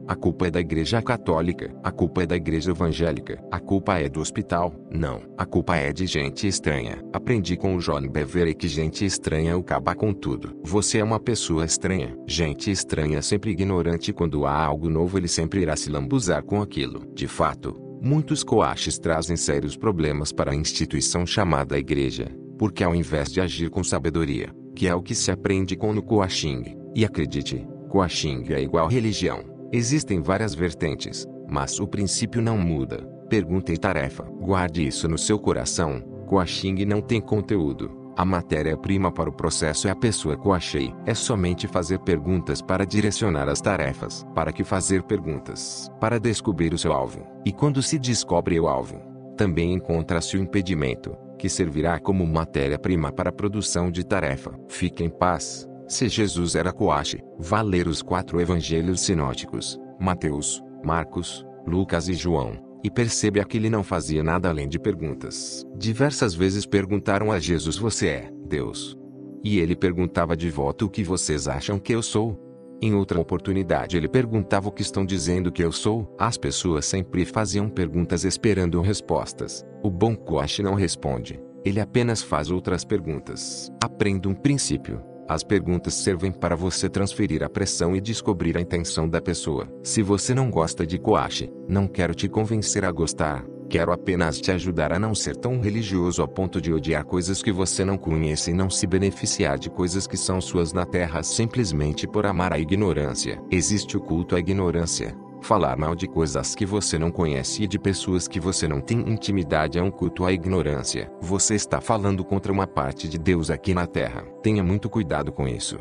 A culpa é da igreja católica, a culpa é da igreja evangélica, a culpa é do hospital. Não, a culpa é de gente estranha. Aprendi com o John Bevere que gente estranha acaba com tudo. Você é uma pessoa estranha. Gente estranha é sempre ignorante e quando há algo novo ele sempre irá se lambuzar com aquilo. De fato, muitos coaches trazem sérios problemas para a instituição chamada igreja, porque ao invés de agir com sabedoria, que é o que se aprende com o coaching, e acredite, coaching é igual religião. Existem várias vertentes, mas o princípio não muda. Pergunta e tarefa. Guarde isso no seu coração. Coaching não tem conteúdo. A matéria-prima para o processo é a pessoa coachei. É somente fazer perguntas para direcionar as tarefas. Para que fazer perguntas? Para descobrir o seu alvo. E quando se descobre o alvo, também encontra-se o impedimento, que servirá como matéria-prima para a produção de tarefa. Fique em paz. Se Jesus era coach, vá ler os 4 evangelhos sinóticos, Mateus, Marcos, Lucas e João, e perceba que ele não fazia nada além de perguntas. Diversas vezes perguntaram a Jesus: você é Deus? E ele perguntava de volta: o que vocês acham que eu sou? Em outra oportunidade ele perguntava: o que estão dizendo que eu sou? As pessoas sempre faziam perguntas esperando respostas. O bom coach não responde, ele apenas faz outras perguntas. Aprenda um princípio. As perguntas servem para você transferir a pressão e descobrir a intenção da pessoa. Se você não gosta de coach, não quero te convencer a gostar. Quero apenas te ajudar a não ser tão religioso ao ponto de odiar coisas que você não conhece e não se beneficiar de coisas que são suas na terra simplesmente por amar a ignorância. Existe o culto à ignorância, Falar mal de coisas que você não conhece e de pessoas que você não tem intimidade é um culto à ignorância. Você está falando contra uma parte de Deus aqui na terra. Tenha muito cuidado com isso.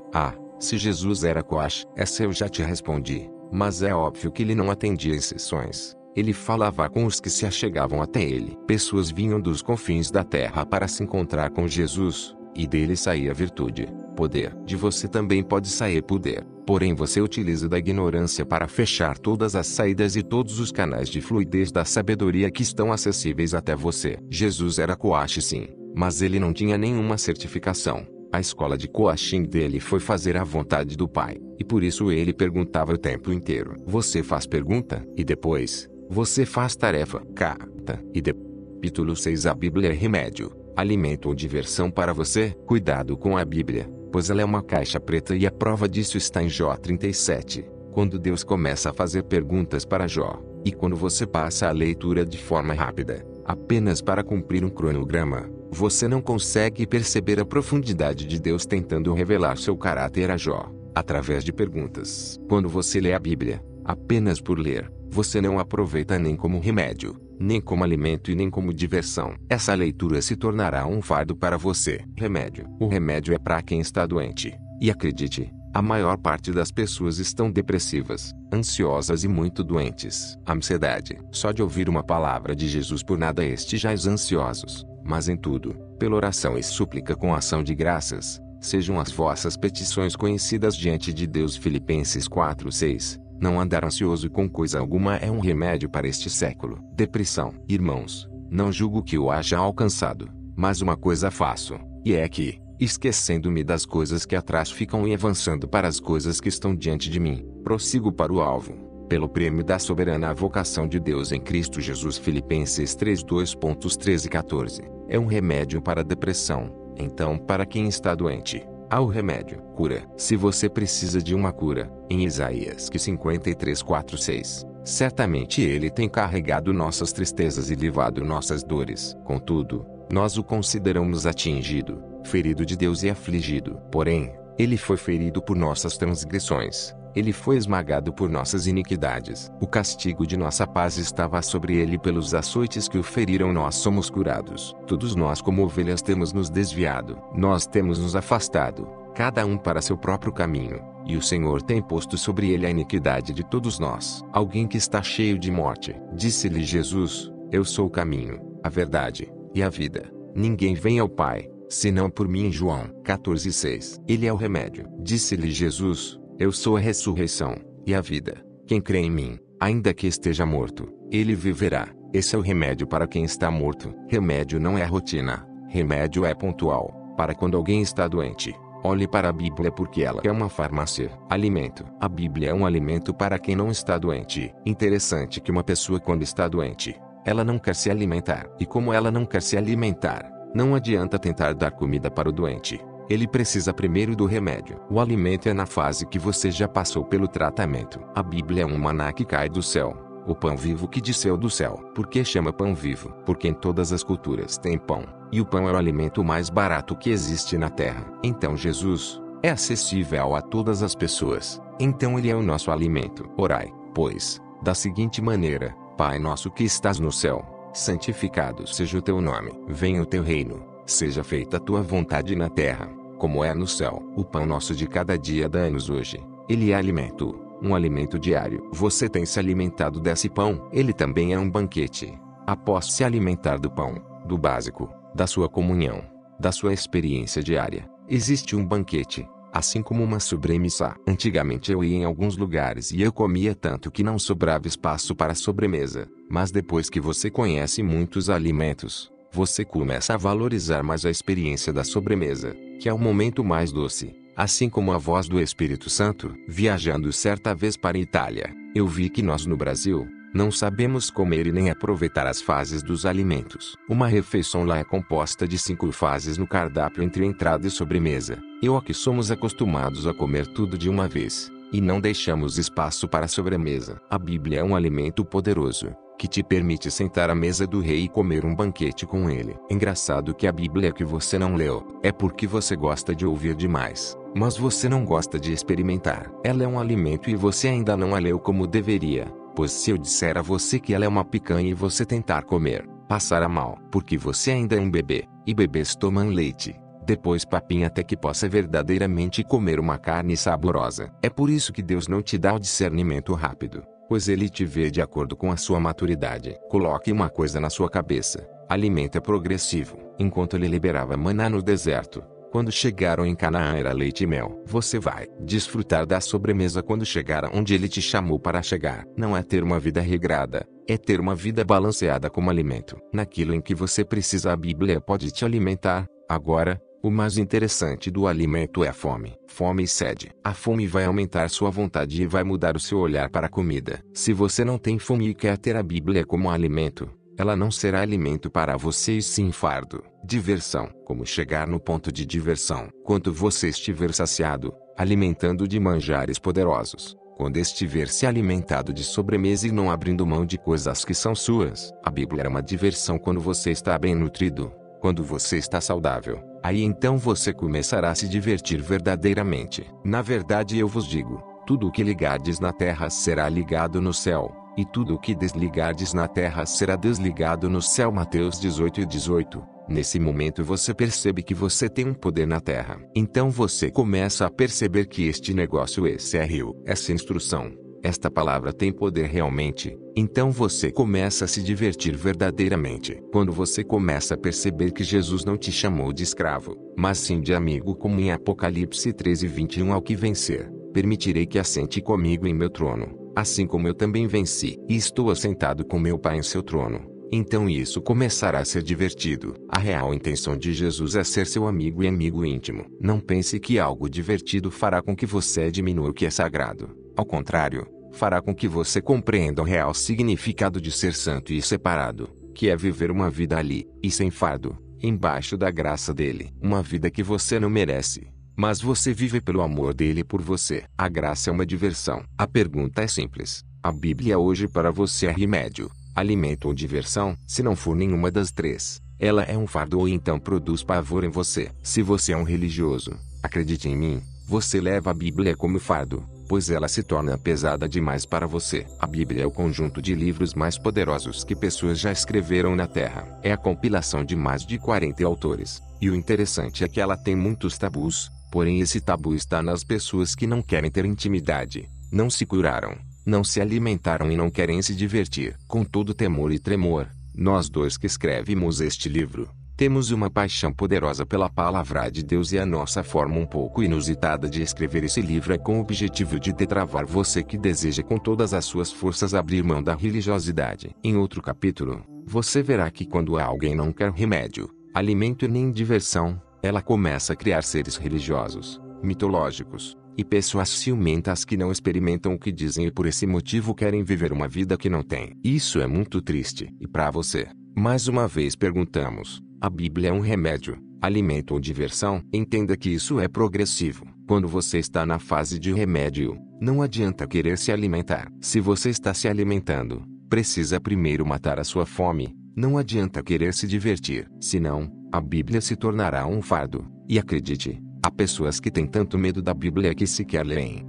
Se Jesus era coach, essa eu já te respondi. Mas é óbvio que ele não atendia exceções. Ele falava com os que se achegavam até ele. Pessoas vinham dos confins da terra para se encontrar com Jesus, e dele saía virtude, poder. De você também pode sair poder. Porém você utiliza da ignorância para fechar todas as saídas e todos os canais de fluidez da sabedoria que estão acessíveis até você. Jesus era coach sim, mas ele não tinha nenhuma certificação. A escola de coaching dele foi fazer a vontade do Pai, e por isso ele perguntava o tempo inteiro. Você faz pergunta, e depois, você faz tarefa. Capítulo 6. A Bíblia é remédio, alimento ou diversão para você? Cuidado com a Bíblia, pois ela é uma caixa preta e a prova disso está em Jó 37, quando Deus começa a fazer perguntas para Jó, e quando você passa a leitura de forma rápida, apenas para cumprir um cronograma, você não consegue perceber a profundidade de Deus tentando revelar seu caráter a Jó, através de perguntas. Quando você lê a Bíblia, apenas por ler, você não aproveita nem como remédio, nem como alimento e nem como diversão. Essa leitura se tornará um fardo para você. Remédio. O remédio é para quem está doente. E acredite, a maior parte das pessoas estão depressivas, ansiosas e muito doentes. Ansiedade. Só de ouvir uma palavra de Jesus por nada estejais ansiosos, mas em tudo, pela oração e súplica com ação de graças, sejam as vossas petições conhecidas diante de Deus. Filipenses 4:6. Não andar ansioso com coisa alguma é um remédio para este século. Depressão. Irmãos, não julgo que o haja alcançado, mas uma coisa faço, e é que, esquecendo-me das coisas que atrás ficam e avançando para as coisas que estão diante de mim, prossigo para o alvo, pelo prêmio da soberana vocação de Deus em Cristo Jesus. Filipenses 3:2.13 e 14. É um remédio para a depressão. Então, para quem está doente, há o remédio. Cura. Se você precisa de uma cura, em Isaías 53:4-6, certamente ele tem carregado nossas tristezas e livrado nossas dores. Contudo, nós o consideramos atingido, ferido de Deus e afligido. Porém, ele foi ferido por nossas transgressões, ele foi esmagado por nossas iniquidades. O castigo de nossa paz estava sobre ele, pelos açoites que o feriram nós somos curados. Todos nós como ovelhas temos nos desviado. Nós temos nos afastado, cada um para seu próprio caminho, e o Senhor tem posto sobre ele a iniquidade de todos nós. Alguém que está cheio de morte. Disse-lhe Jesus: Eu sou o caminho, a verdade e a vida. Ninguém vem ao Pai, senão por mim. João 14:6. Ele é o remédio. Disse-lhe Jesus: Eu sou a ressurreição e a vida. Quem crê em mim, ainda que esteja morto, ele viverá. Esse é o remédio para quem está morto. Remédio não é rotina. Remédio é pontual, para quando alguém está doente. Olhe para a Bíblia porque ela é uma farmácia. Alimento. A Bíblia é um alimento para quem não está doente. Interessante que uma pessoa quando está doente, ela não quer se alimentar. E como ela não quer se alimentar, não adianta tentar dar comida para o doente. Ele precisa primeiro do remédio. O alimento é na fase que você já passou pelo tratamento. A Bíblia é um maná que cai do céu, o pão vivo que desceu do céu. Por que chama pão vivo? Porque em todas as culturas tem pão, e o pão é o alimento mais barato que existe na terra. Então Jesus é acessível a todas as pessoas. Então ele é o nosso alimento. Orai, pois, da seguinte maneira: Pai nosso que estás no céu, santificado seja o teu nome. Venha o teu reino. Seja feita a tua vontade na terra, como é no céu. O pão nosso de cada dia dá-nos hoje. Ele é alimento, um alimento diário. Você tem se alimentado desse pão? Ele também é um banquete. Após se alimentar do pão, do básico, da sua comunhão, da sua experiência diária, existe um banquete, assim como uma sobremesa. Antigamente eu ia em alguns lugares e eu comia tanto que não sobrava espaço para a sobremesa. Mas depois que você conhece muitos alimentos, você começa a valorizar mais a experiência da sobremesa, que é o momento mais doce. Assim como a voz do Espírito Santo. Viajando certa vez para a Itália, eu vi que nós no Brasil, não sabemos comer e nem aproveitar as fases dos alimentos. Uma refeição lá é composta de 5 fases no cardápio entre entrada e sobremesa. Eu aqui somos acostumados a comer tudo de uma vez, e não deixamos espaço para a sobremesa. A Bíblia é um alimento poderoso, que te permite sentar à mesa do rei e comer um banquete com ele. Engraçado que a Bíblia que você não leu, é porque você gosta de ouvir demais, mas você não gosta de experimentar. Ela é um alimento e você ainda não a leu como deveria. Pois se eu disser a você que ela é uma picanha e você tentar comer, passará mal. Porque você ainda é um bebê, e bebês tomam leite, depois papinha até que possa verdadeiramente comer uma carne saborosa. É por isso que Deus não te dá o discernimento rápido, pois Ele te vê de acordo com a sua maturidade. Coloque uma coisa na sua cabeça: alimento é progressivo. Enquanto Ele liberava maná no deserto, quando chegaram em Canaã era leite e mel. Você vai desfrutar da sobremesa quando chegar onde Ele te chamou para chegar. Não é ter uma vida regrada, é ter uma vida balanceada como alimento. Naquilo em que você precisa, a Bíblia pode te alimentar. Agora, o mais interessante do alimento é a fome. Fome e sede. A fome vai aumentar sua vontade e vai mudar o seu olhar para a comida. Se você não tem fome e quer ter a Bíblia como alimento, ela não será alimento para você e sim fardo. Diversão. Como chegar no ponto de diversão? Quando você estiver saciado, alimentando de manjares poderosos. Quando estiver se alimentado de sobremesa e não abrindo mão de coisas que são suas. A Bíblia é uma diversão quando você está bem nutrido. Quando você está saudável, aí então você começará a se divertir verdadeiramente. Na verdade eu vos digo, tudo o que ligardes na terra será ligado no céu, e tudo o que desligardes na terra será desligado no céu. Mateus 18:18. Nesse momento você percebe que você tem um poder na terra. Então você começa a perceber que este negócio, esse é rio, essa instrução, esta palavra tem poder realmente. Então você começa a se divertir verdadeiramente. Quando você começa a perceber que Jesus não te chamou de escravo, mas sim de amigo, como em Apocalipse 13:21, ao que vencer, permitirei que assente comigo em meu trono, assim como eu também venci, e estou assentado com meu Pai em seu trono. Então isso começará a ser divertido. A real intenção de Jesus é ser seu amigo e amigo íntimo. Não pense que algo divertido fará com que você diminua o que é sagrado. Ao contrário, fará com que você compreenda o real significado de ser santo e separado, que é viver uma vida ali, e sem fardo, embaixo da graça dele. Uma vida que você não merece, mas você vive pelo amor dele por você. A graça é uma diversão. A pergunta é simples: a Bíblia hoje para você é remédio, alimento ou diversão? Se não for nenhuma das três, ela é um fardo ou então produz pavor em você. Se você é um religioso, acredite em mim, você leva a Bíblia como fardo, pois ela se torna pesada demais para você. A Bíblia é o conjunto de livros mais poderosos que pessoas já escreveram na Terra. É a compilação de mais de 40 autores. E o interessante é que ela tem muitos tabus, porém esse tabu está nas pessoas que não querem ter intimidade, não se curaram, não se alimentaram e não querem se divertir. Com todo temor e tremor, nós dois que escrevemos este livro, temos uma paixão poderosa pela palavra de Deus, e a nossa forma um pouco inusitada de escrever esse livro é com o objetivo de destravar você que deseja com todas as suas forças abrir mão da religiosidade. Em outro capítulo, você verá que quando alguém não quer remédio, alimento e nem diversão, ela começa a criar seres religiosos, mitológicos, e pessoas ciumentas que não experimentam o que dizem e por esse motivo querem viver uma vida que não tem. Isso é muito triste. E para você, mais uma vez perguntamos: a Bíblia é um remédio, alimento ou diversão? Entenda que isso é progressivo. Quando você está na fase de remédio, não adianta querer se alimentar. Se você está se alimentando, precisa primeiro matar a sua fome. Não adianta querer se divertir. Senão, a Bíblia se tornará um fardo. E acredite, há pessoas que têm tanto medo da Bíblia que sequer leem.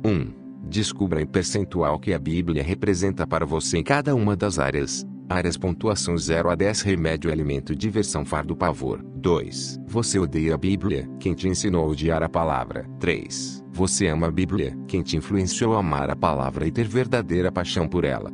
Descubra em percentual que a Bíblia representa para você em cada uma das áreas. Pontuação 0 a 10. Remédio, alimento, diversão, fardo, pavor. 2. Você odeia a Bíblia? Quem te ensinou a odiar a palavra? 3. Você ama a Bíblia? Quem te influenciou a amar a palavra e ter verdadeira paixão por ela?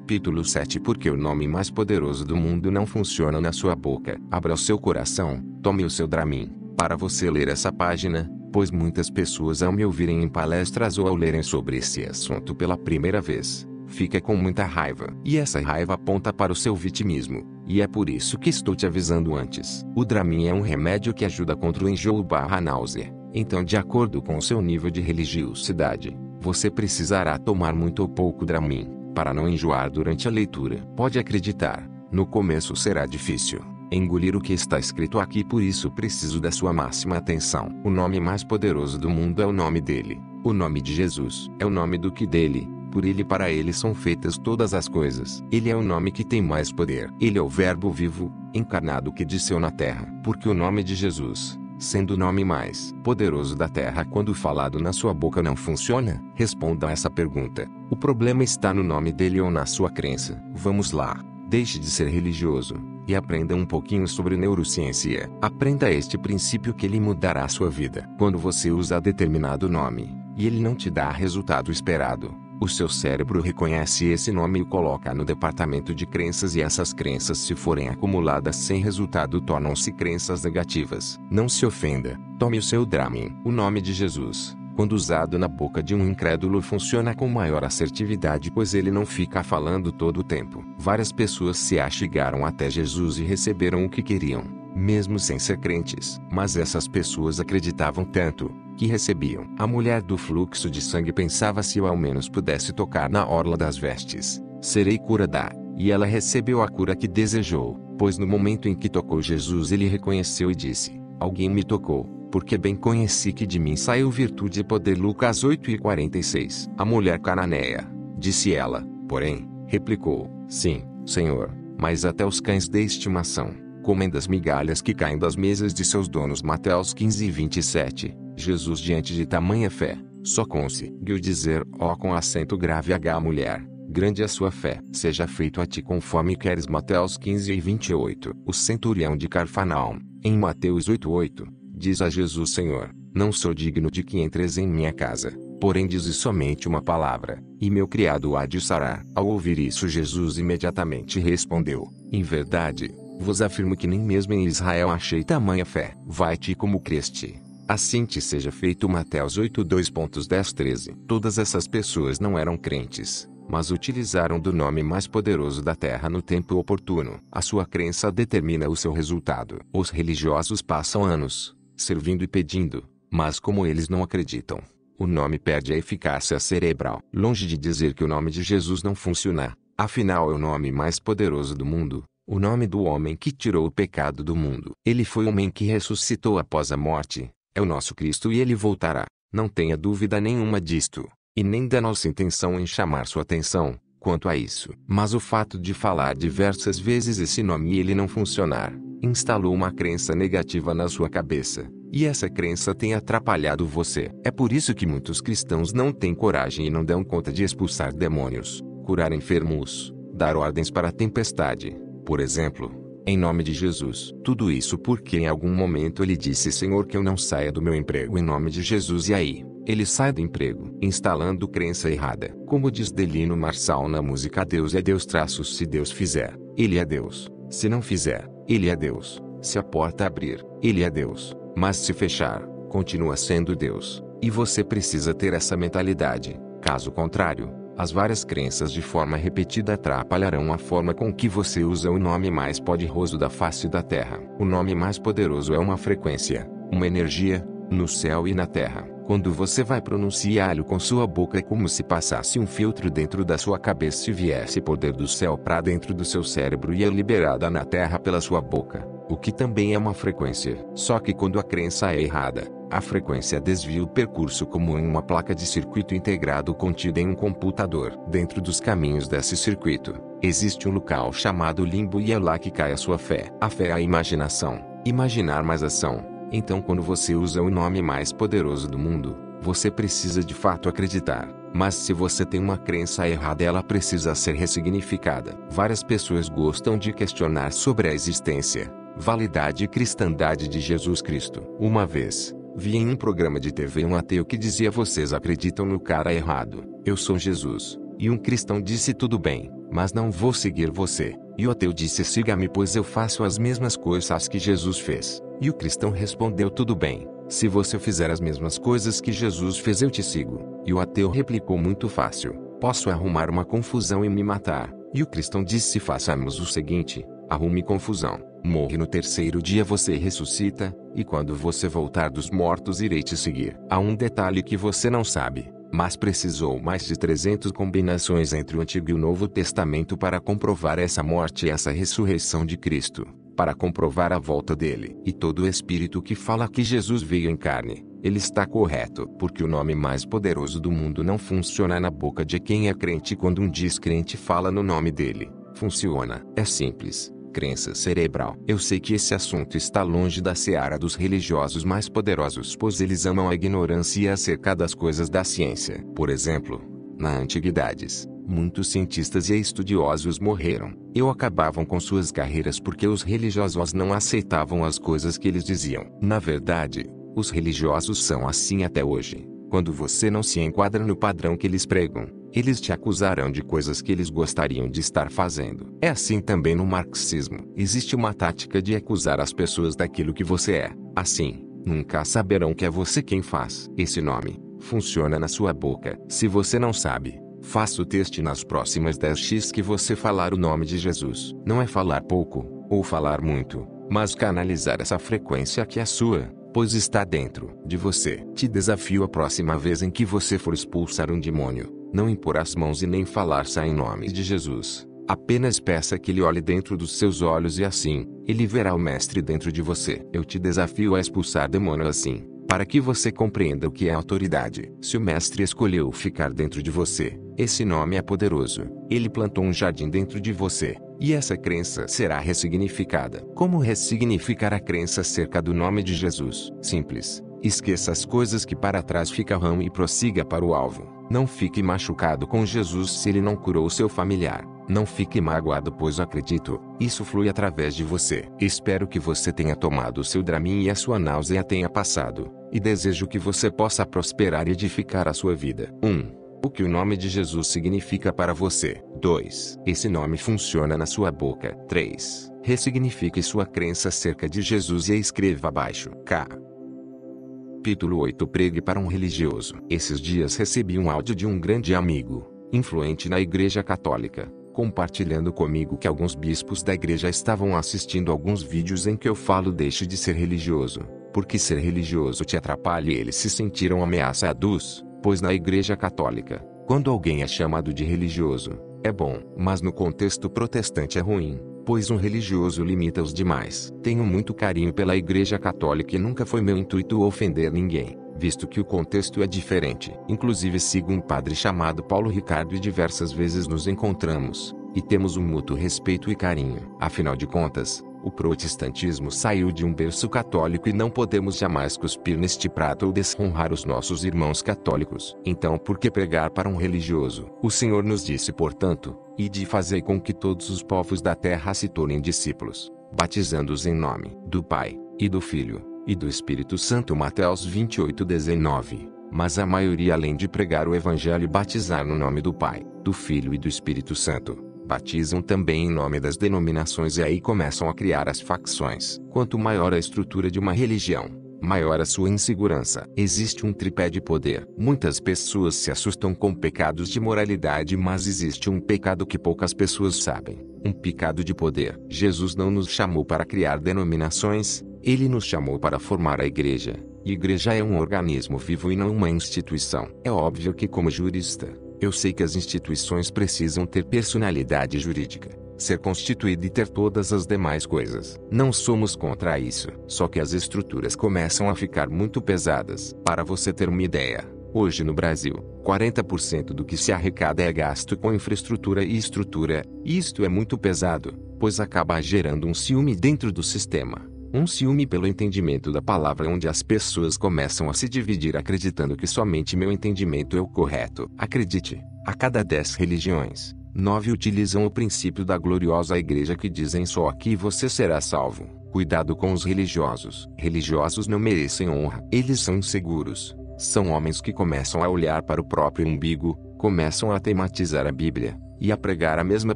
Capítulo 7. Porque o nome mais poderoso do mundo não funciona na sua boca. Abra o seu coração, tome o seu Dramin, para você ler essa página, pois muitas pessoas, ao me ouvirem em palestras ou ao lerem sobre esse assunto pela primeira vez, fica com muita raiva. E essa raiva aponta para o seu vitimismo, e é por isso que estou te avisando antes. O Dramin é um remédio que ajuda contra o enjoo/náusea. Então, de acordo com o seu nível de religiosidade, você precisará tomar muito ou pouco Dramin, para não enjoar durante a leitura. Pode acreditar, no começo será difícil engolir o que está escrito aqui, por isso preciso da sua máxima atenção. O nome mais poderoso do mundo é o nome dele. O nome de Jesus é o nome do que dele, por ele e para ele são feitas todas as coisas. Ele é o nome que tem mais poder. Ele é o Verbo vivo, encarnado, que desceu na terra. Porque o nome de Jesus sendo o nome mais poderoso da terra quando falado na sua boca não funciona? Responda a essa pergunta. O problema está no nome dele ou na sua crença? Vamos lá. Deixe de ser religioso e aprenda um pouquinho sobre neurociência. Aprenda este princípio que ele mudará a sua vida. Quando você usa determinado nome e ele não te dá o resultado esperado, o seu cérebro reconhece esse nome e o coloca no departamento de crenças, e essas crenças, se forem acumuladas sem resultado, tornam-se crenças negativas. Não se ofenda. Tome o seu Dramin. O nome de Jesus, quando usado na boca de um incrédulo, funciona com maior assertividade, pois ele não fica falando todo o tempo. Várias pessoas se achegaram até Jesus e receberam o que queriam, mesmo sem ser crentes. Mas essas pessoas acreditavam tanto que recebiam. A mulher do fluxo de sangue pensava: se eu ao menos pudesse tocar na orla das vestes, serei curada. E ela recebeu a cura que desejou, pois no momento em que tocou Jesus, ele reconheceu e disse: alguém me tocou, porque bem conheci que de mim saiu virtude e poder. Lucas 8:46. A mulher cananeia, disse ela, porém, replicou: sim, Senhor, mas até os cães de estimação comem das migalhas que caem das mesas de seus donos. Mateus 15:27. Jesus, diante de tamanha fé, só conseguiu dizer: ó, com acento grave H, mulher, grande é a sua fé, seja feito a ti conforme queres. Mateus 15:28. O centurião de Cafarnaum, em Mateus 8:8, diz a Jesus: Senhor, não sou digno de que entres em minha casa, porém dizes somente uma palavra, e meu criado há de sarar. Ao ouvir isso, Jesus imediatamente respondeu: em verdade vos afirmo que nem mesmo em Israel achei tamanha fé. Vai-te como creste, assim te seja feito. Mateus 8:2.10-13. Todas essas pessoas não eram crentes, mas utilizaram do nome mais poderoso da terra no tempo oportuno. A sua crença determina o seu resultado. Os religiosos passam anos servindo e pedindo, mas como eles não acreditam, o nome perde a eficácia cerebral. Longe de dizer que o nome de Jesus não funciona, afinal é o nome mais poderoso do mundo. O nome do homem que tirou o pecado do mundo. Ele foi o homem que ressuscitou após a morte. É o nosso Cristo e ele voltará. Não tenha dúvida nenhuma disto, e nem da nossa intenção em chamar sua atenção quanto a isso. Mas o fato de falar diversas vezes esse nome e ele não funcionar, instalou uma crença negativa na sua cabeça, e essa crença tem atrapalhado você. É por isso que muitos cristãos não têm coragem e não dão conta de expulsar demônios, curar enfermos, dar ordens para a tempestade, por exemplo, em nome de Jesus. Tudo isso porque em algum momento ele disse: Senhor, que eu não saia do meu emprego em nome de Jesus. E aí, ele sai do emprego, instalando crença errada. Como diz Delino Marçal na música Deus é Deus traços, se Deus fizer, ele é Deus. Se não fizer, ele é Deus. Se a porta abrir, ele é Deus. Mas se fechar, continua sendo Deus. E você precisa ter essa mentalidade. Caso contrário, as várias crenças de forma repetida atrapalharão a forma com que você usa o nome mais poderoso da face da terra. O nome mais poderoso é uma frequência, uma energia, no céu e na terra. Quando você vai pronunciá-lo com sua boca, é como se passasse um filtro dentro da sua cabeça e viesse poder do céu para dentro do seu cérebro e é liberada na terra pela sua boca, o que também é uma frequência. Só que quando a crença é errada, a frequência desvia o percurso como em uma placa de circuito integrado contida em um computador. Dentro dos caminhos desse circuito, existe um local chamado limbo e é lá que cai a sua fé. A fé é a imaginação. Imaginar mais ação. Então quando você usa o nome mais poderoso do mundo, você precisa de fato acreditar. Mas se você tem uma crença errada, ela precisa ser ressignificada. Várias pessoas gostam de questionar sobre a existência, validade e cristandade de Jesus Cristo. Uma vez, vi em um programa de TV um ateu que dizia: vocês acreditam no cara errado, eu sou Jesus. E um cristão disse: tudo bem, mas não vou seguir você. E o ateu disse: siga-me, pois eu faço as mesmas coisas que Jesus fez. E o cristão respondeu: tudo bem, se você fizer as mesmas coisas que Jesus fez, eu te sigo. E o ateu replicou muito fácil: posso arrumar uma confusão e me matar. E o cristão disse: façamos o seguinte, arrume confusão, morre no terceiro dia, você ressuscita, e quando você voltar dos mortos irei te seguir. Há um detalhe que você não sabe, mas precisou mais de 300 combinações entre o Antigo e o Novo Testamento para comprovar essa morte e essa ressurreição de Cristo, para comprovar a volta dele. E todo espírito que fala que Jesus veio em carne, ele está correto, porque o nome mais poderoso do mundo não funciona na boca de quem é crente quando um descrente fala no nome dele. Funciona. É simples. Crença cerebral. Eu sei que esse assunto está longe da seara dos religiosos mais poderosos, pois eles amam a ignorância acerca das coisas da ciência. Por exemplo, na antiguidades, muitos cientistas e estudiosos morreram ou acabavam com suas carreiras porque os religiosos não aceitavam as coisas que eles diziam. Na verdade, os religiosos são assim até hoje. Quando você não se enquadra no padrão que eles pregam, eles te acusarão de coisas que eles gostariam de estar fazendo. É assim também no marxismo. Existe uma tática de acusar as pessoas daquilo que você é. Assim, nunca saberão que é você quem faz. Esse nome funciona na sua boca. Se você não sabe, faça o teste nas próximas 10x que você falar o nome de Jesus. Não é falar pouco, ou falar muito, mas canalizar essa frequência que é sua, pois está dentro de você. Te desafio a próxima vez em que você for expulsar um demônio, não impor as mãos e nem falar "sai em nome de Jesus". Apenas peça que ele olhe dentro dos seus olhos e assim, ele verá o mestre dentro de você. Eu te desafio a expulsar demônios assim, para que você compreenda o que é autoridade. Se o mestre escolheu ficar dentro de você, esse nome é poderoso. Ele plantou um jardim dentro de você, e essa crença será ressignificada. Como ressignificar a crença acerca do nome de Jesus? Simples. Esqueça as coisas que para trás ficarão e prossiga para o alvo. Não fique machucado com Jesus se ele não curou seu familiar. Não fique magoado, pois acredito, isso flui através de você. Espero que você tenha tomado o seu Dramin e a sua náusea tenha passado, e desejo que você possa prosperar e edificar a sua vida. 1. O que o nome de Jesus significa para você. 2. Esse nome funciona na sua boca. 3. Ressignifique sua crença acerca de Jesus e a escreva abaixo. Capítulo 8. Pregue para um religioso. Esses dias recebi um áudio de um grande amigo, influente na Igreja Católica, compartilhando comigo que alguns bispos da igreja estavam assistindo alguns vídeos em que eu falo "deixe de ser religioso, porque ser religioso te atrapalha", e eles se sentiram ameaçados, pois na Igreja Católica, quando alguém é chamado de religioso, é bom, mas no contexto protestante é ruim, pois um religioso limita os demais. Tenho muito carinho pela Igreja Católica e nunca foi meu intuito ofender ninguém, visto que o contexto é diferente. Inclusive sigo um padre chamado Paulo Ricardo e diversas vezes nos encontramos, e temos um mútuo respeito e carinho. Afinal de contas, o protestantismo saiu de um berço católico e não podemos jamais cuspir neste prato ou desonrar os nossos irmãos católicos. Então por que pregar para um religioso? O Senhor nos disse, portanto, ide e fazei com que todos os povos da terra se tornem discípulos, batizando-os em nome do Pai, e do Filho, e do Espírito Santo. Mateus 28:19. Mas a maioria, além de pregar o Evangelho e batizar no nome do Pai, do Filho e do Espírito Santo, batizam também em nome das denominações, e aí começam a criar as facções. Quanto maior a estrutura de uma religião, maior a sua insegurança. Existe um tripé de poder. Muitas pessoas se assustam com pecados de moralidade, mas existe um pecado que poucas pessoas sabem: um pecado de poder. Jesus não nos chamou para criar denominações, ele nos chamou para formar a igreja. E igreja é um organismo vivo e não uma instituição. É óbvio que, como jurista, eu sei que as instituições precisam ter personalidade jurídica, ser constituída e ter todas as demais coisas. Não somos contra isso. Só que as estruturas começam a ficar muito pesadas. Para você ter uma ideia, hoje no Brasil, 40% do que se arrecada é gasto com infraestrutura e estrutura. Isto é muito pesado, pois acaba gerando um ciúme dentro do sistema. Um ciúme pelo entendimento da palavra, onde as pessoas começam a se dividir acreditando que somente meu entendimento é o correto. Acredite, a cada 10 religiões, 9 utilizam o princípio da gloriosa igreja que dizem só aqui você será salvo. Cuidado com os religiosos. Religiosos não merecem honra. Eles são inseguros. São homens que começam a olhar para o próprio umbigo, começam a tematizar a Bíblia, e a pregar a mesma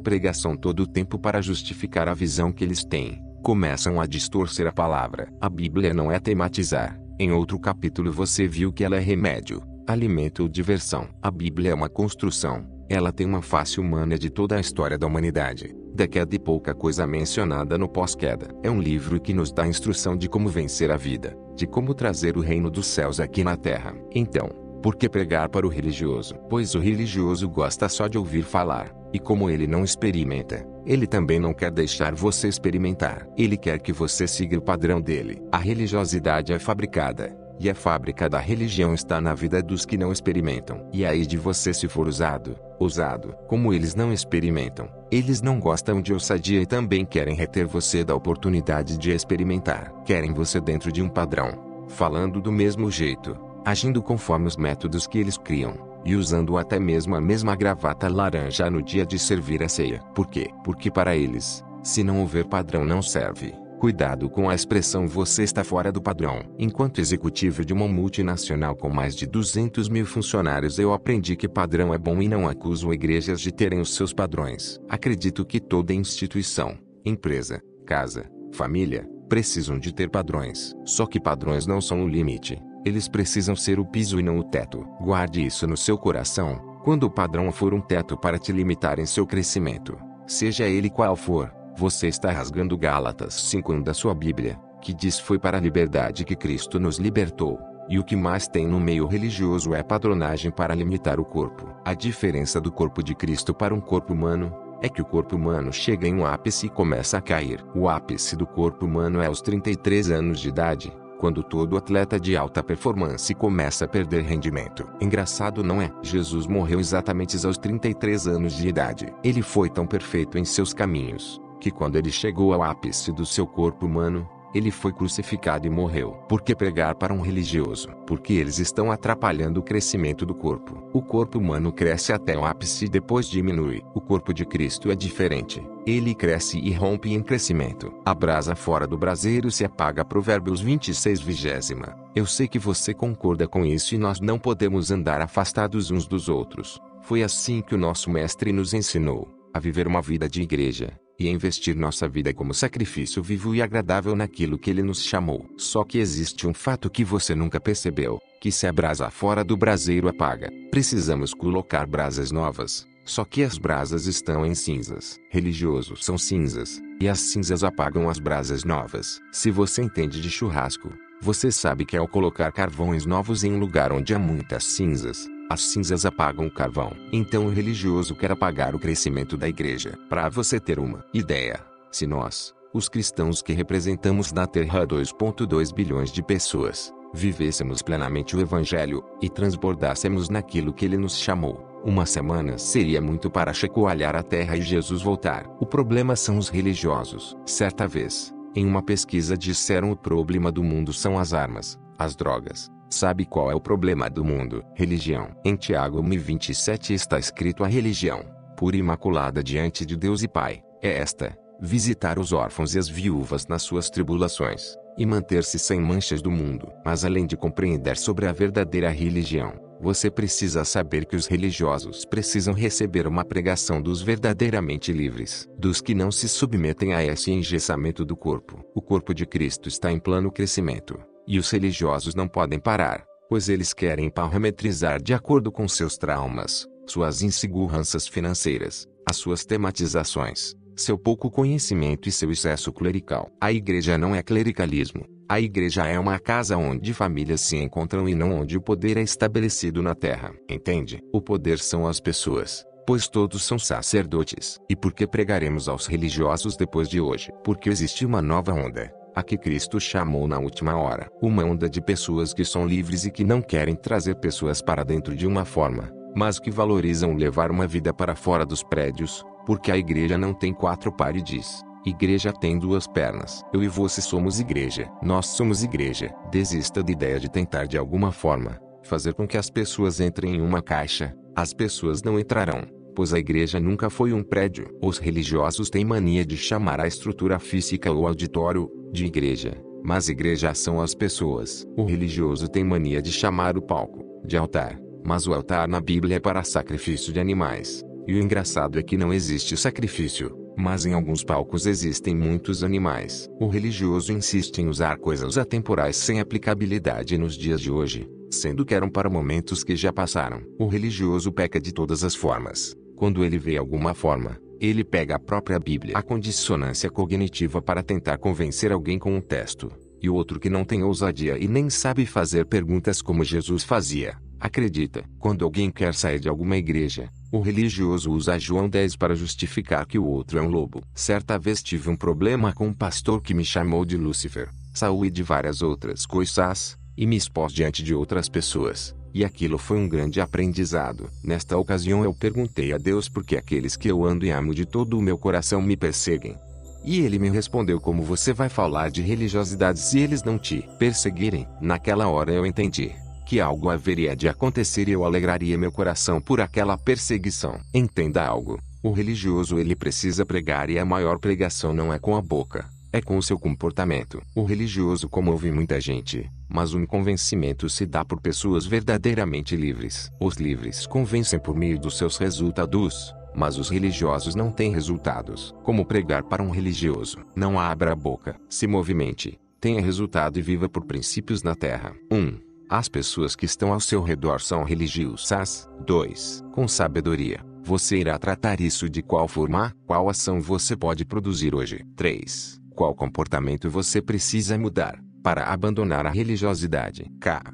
pregação todo o tempo para justificar a visão que eles têm. Começam a distorcer a palavra. A Bíblia não é tematizar. Em outro capítulo você viu que ela é remédio, alimento ou diversão. A Bíblia é uma construção. Ela tem uma face humana de toda a história da humanidade, da queda e pouca coisa mencionada no pós-queda. É um livro que nos dá instrução de como vencer a vida, de como trazer o reino dos céus aqui na terra. Então, por que pregar para o religioso? Pois o religioso gosta só de ouvir falar, e como ele não experimenta, ele também não quer deixar você experimentar. Ele quer que você siga o padrão dele. A religiosidade é fabricada, E a fábrica da religião está na vida dos que não experimentam. E aí de você se for usado, como eles não experimentam. Eles não gostam de ousadia e também querem reter você da oportunidade de experimentar. Querem você dentro de um padrão, falando do mesmo jeito, agindo conforme os métodos que eles criam, e usando até mesmo a mesma gravata laranja no dia de servir a ceia. Por quê? Porque para eles, se não houver padrão não serve. Cuidado com a expressão você está fora do padrão. Enquanto executivo de uma multinacional com mais de 200 mil funcionários, eu aprendi que padrão é bom e não acuso igrejas de terem os seus padrões. Acredito que toda instituição, empresa, casa, família, precisam de ter padrões. Só que padrões não são o limite. Eles precisam ser o piso e não o teto. Guarde isso no seu coração. Quando o padrão for um teto para te limitar em seu crescimento, seja ele qual for, você está rasgando Gálatas 5:1 da sua Bíblia, que diz foi para a liberdade que Cristo nos libertou. E o que mais tem no meio religioso é padronagem para limitar o corpo. A diferença do corpo de Cristo para um corpo humano é que o corpo humano chega em um ápice e começa a cair. O ápice do corpo humano é aos 33 anos de idade, quando todo atleta de alta performance começa a perder rendimento. Engraçado, não é? Jesus morreu exatamente aos 33 anos de idade. Ele foi tão perfeito em seus caminhos que quando ele chegou ao ápice do seu corpo humano, ele foi crucificado e morreu. Por que pregar para um religioso? Porque eles estão atrapalhando o crescimento do corpo. O corpo humano cresce até o ápice e depois diminui. O corpo de Cristo é diferente. Ele cresce e rompe em crescimento. A brasa fora do braseiro se apaga. Provérbios 26:20. Eu sei que você concorda com isso e nós não podemos andar afastados uns dos outros. Foi assim que o nosso mestre nos ensinou a viver uma vida de igreja e a investir nossa vida como sacrifício vivo e agradável naquilo que ele nos chamou. Só que existe um fato que você nunca percebeu, que se a brasa fora do braseiro apaga, precisamos colocar brasas novas. Só que as brasas estão em cinzas. Religiosos são cinzas, e as cinzas apagam as brasas novas. Se você entende de churrasco, você sabe que ao colocar carvões novos em um lugar onde há muitas cinzas, as cinzas apagam o carvão. Então o religioso quer apagar o crescimento da igreja. Para você ter uma ideia, se nós, os cristãos que representamos na Terra 2,2 bilhões de pessoas, vivêssemos plenamente o Evangelho e transbordássemos naquilo que ele nos chamou, uma semana seria muito para chacoalhar a terra e Jesus voltar. O problema são os religiosos. Certa vez, em uma pesquisa disseram o problema do mundo são as armas, as drogas. Sabe qual é o problema do mundo? Religião. Em Tiago 1:27 está escrito: a religião, pura e imaculada diante de Deus e Pai, é esta: visitar os órfãos e as viúvas nas suas tribulações, e manter-se sem manchas do mundo. Mas além de compreender sobre a verdadeira religião, você precisa saber que os religiosos precisam receber uma pregação dos verdadeiramente livres, dos que não se submetem a esse engessamento do corpo. O corpo de Cristo está em plano crescimento. E os religiosos não podem parar, pois eles querem parametrizar de acordo com seus traumas, suas inseguranças financeiras, as suas tematizações, seu pouco conhecimento e seu excesso clerical. A igreja não é clericalismo. A igreja é uma casa onde famílias se encontram e não onde o poder é estabelecido na terra. Entende? O poder são as pessoas, pois todos são sacerdotes. E por que pregaremos aos religiosos depois de hoje? Porque existe uma nova onda, a que Cristo chamou na última hora. Uma onda de pessoas que são livres e que não querem trazer pessoas para dentro de uma forma, mas que valorizam levar uma vida para fora dos prédios, porque a igreja não tem quatro paredes. Igreja tem duas pernas. Eu e você somos igreja. Nós somos igreja. Desista da ideia de tentar de alguma forma fazer com que as pessoas entrem em uma caixa. As pessoas não entrarão, pois a igreja nunca foi um prédio. Os religiosos têm mania de chamar a estrutura física ou auditório de igreja, mas igreja são as pessoas. O religioso tem mania de chamar o palco de altar, mas o altar na Bíblia é para sacrifício de animais. E o engraçado é que não existe sacrifício, mas em alguns palcos existem muitos animais. O religioso insiste em usar coisas atemporais sem aplicabilidade nos dias de hoje, sendo que eram para momentos que já passaram. O religioso peca de todas as formas. Quando ele vê alguma forma, ele pega a própria Bíblia, a condissonância cognitiva, para tentar convencer alguém com um texto, e outro que não tem ousadia e nem sabe fazer perguntas como Jesus fazia. Acredita, quando alguém quer sair de alguma igreja, o religioso usa João 10 para justificar que o outro é um lobo. Certa vez tive um problema com um pastor que me chamou de Lúcifer, Saul e de várias outras coisas. e me expôs diante de outras pessoas, e aquilo foi um grande aprendizado. Nesta ocasião eu perguntei a Deus por que aqueles que eu amo e amo de todo o meu coração me perseguem. E ele me respondeu: como você vai falar de religiosidade se eles não te perseguirem? Naquela hora eu entendi que algo haveria de acontecer e eu alegraria meu coração por aquela perseguição. Entenda algo: o religioso ele precisa pregar, e a maior pregação não é com a boca, é com o seu comportamento. O religioso comove muita gente, mas um convencimento se dá por pessoas verdadeiramente livres. Os livres convencem por meio dos seus resultados, mas os religiosos não têm resultados. Como pregar para um religioso? Não abra a boca, se movimente, tenha resultado e viva por princípios na terra. 1. As pessoas que estão ao seu redor são religiosas. 2. Com sabedoria, você irá tratar isso de qual forma? Qual ação você pode produzir hoje? 3. Qual comportamento você precisa mudar para abandonar a religiosidade?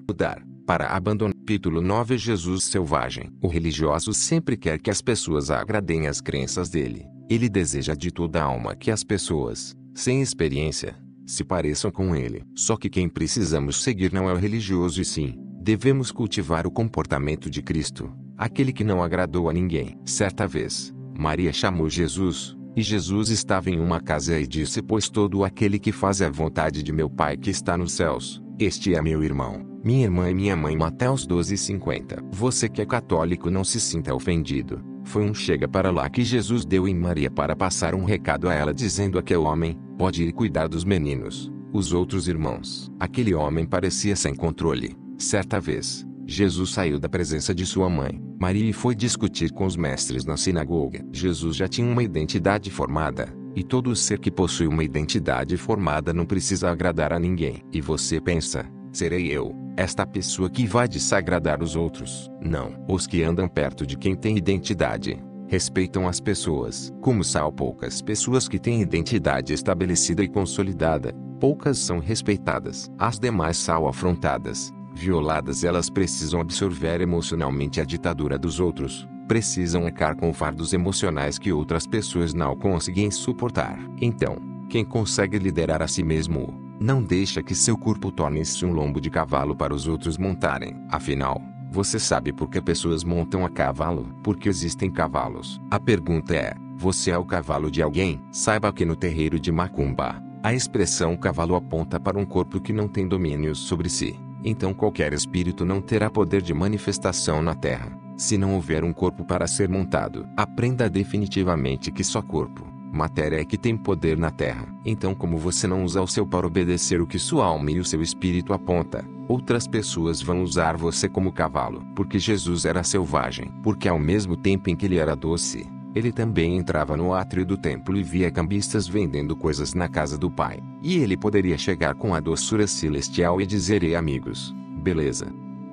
Mudar para abandonar. Capítulo 9. Jesus selvagem. O religioso sempre quer que as pessoas agradem às crenças dele. Ele deseja de toda a alma que as pessoas, sem experiência, se pareçam com ele. Só que quem precisamos seguir não é o religioso, e sim, devemos cultivar o comportamento de Cristo, aquele que não agradou a ninguém. Certa vez, Maria chamou Jesus, e Jesus estava em uma casa e disse: pois todo aquele que faz a vontade de meu Pai que está nos céus, este é meu irmão, minha irmã e minha mãe. Mateus 12:50. Você que é católico, não se sinta ofendido. Foi um chega para lá que Jesus deu em Maria para passar um recado a ela, dizendo: aquele homem pode ir cuidar dos meninos, os outros irmãos. Aquele homem parecia sem controle. Certa vez, Jesus saiu da presença de sua mãe, Maria, e foi discutir com os mestres na sinagoga. Jesus já tinha uma identidade formada, e todo ser que possui uma identidade formada não precisa agradar a ninguém. E você pensa: serei eu esta pessoa que vai desagradar os outros? Não. Os que andam perto de quem tem identidade respeitam as pessoas. Como são poucas pessoas que têm identidade estabelecida e consolidada, poucas são respeitadas. As demais são afrontadas, violadas. Elas precisam absorver emocionalmente a ditadura dos outros, precisam arcar com fardos emocionais que outras pessoas não conseguem suportar. Então, quem consegue liderar a si mesmo, não deixa que seu corpo torne-se um lombo de cavalo para os outros montarem. Afinal, você sabe por que pessoas montam a cavalo? Porque existem cavalos. A pergunta é: você é o cavalo de alguém? Saiba que no terreiro de Macumba, a expressão cavalo aponta para um corpo que não tem domínio sobre si. Então qualquer espírito não terá poder de manifestação na terra, se não houver um corpo para ser montado. Aprenda definitivamente que só corpo, matéria, é que tem poder na terra. Então, como você não usa o seu para obedecer o que sua alma e o seu espírito aponta, outras pessoas vão usar você como cavalo. Porque Jesus era selvagem. Porque ao mesmo tempo em que ele era doce, ele também entrava no átrio do templo e via cambistas vendendo coisas na casa do Pai. E ele poderia chegar com a doçura celestial e dizer: ei amigos, beleza?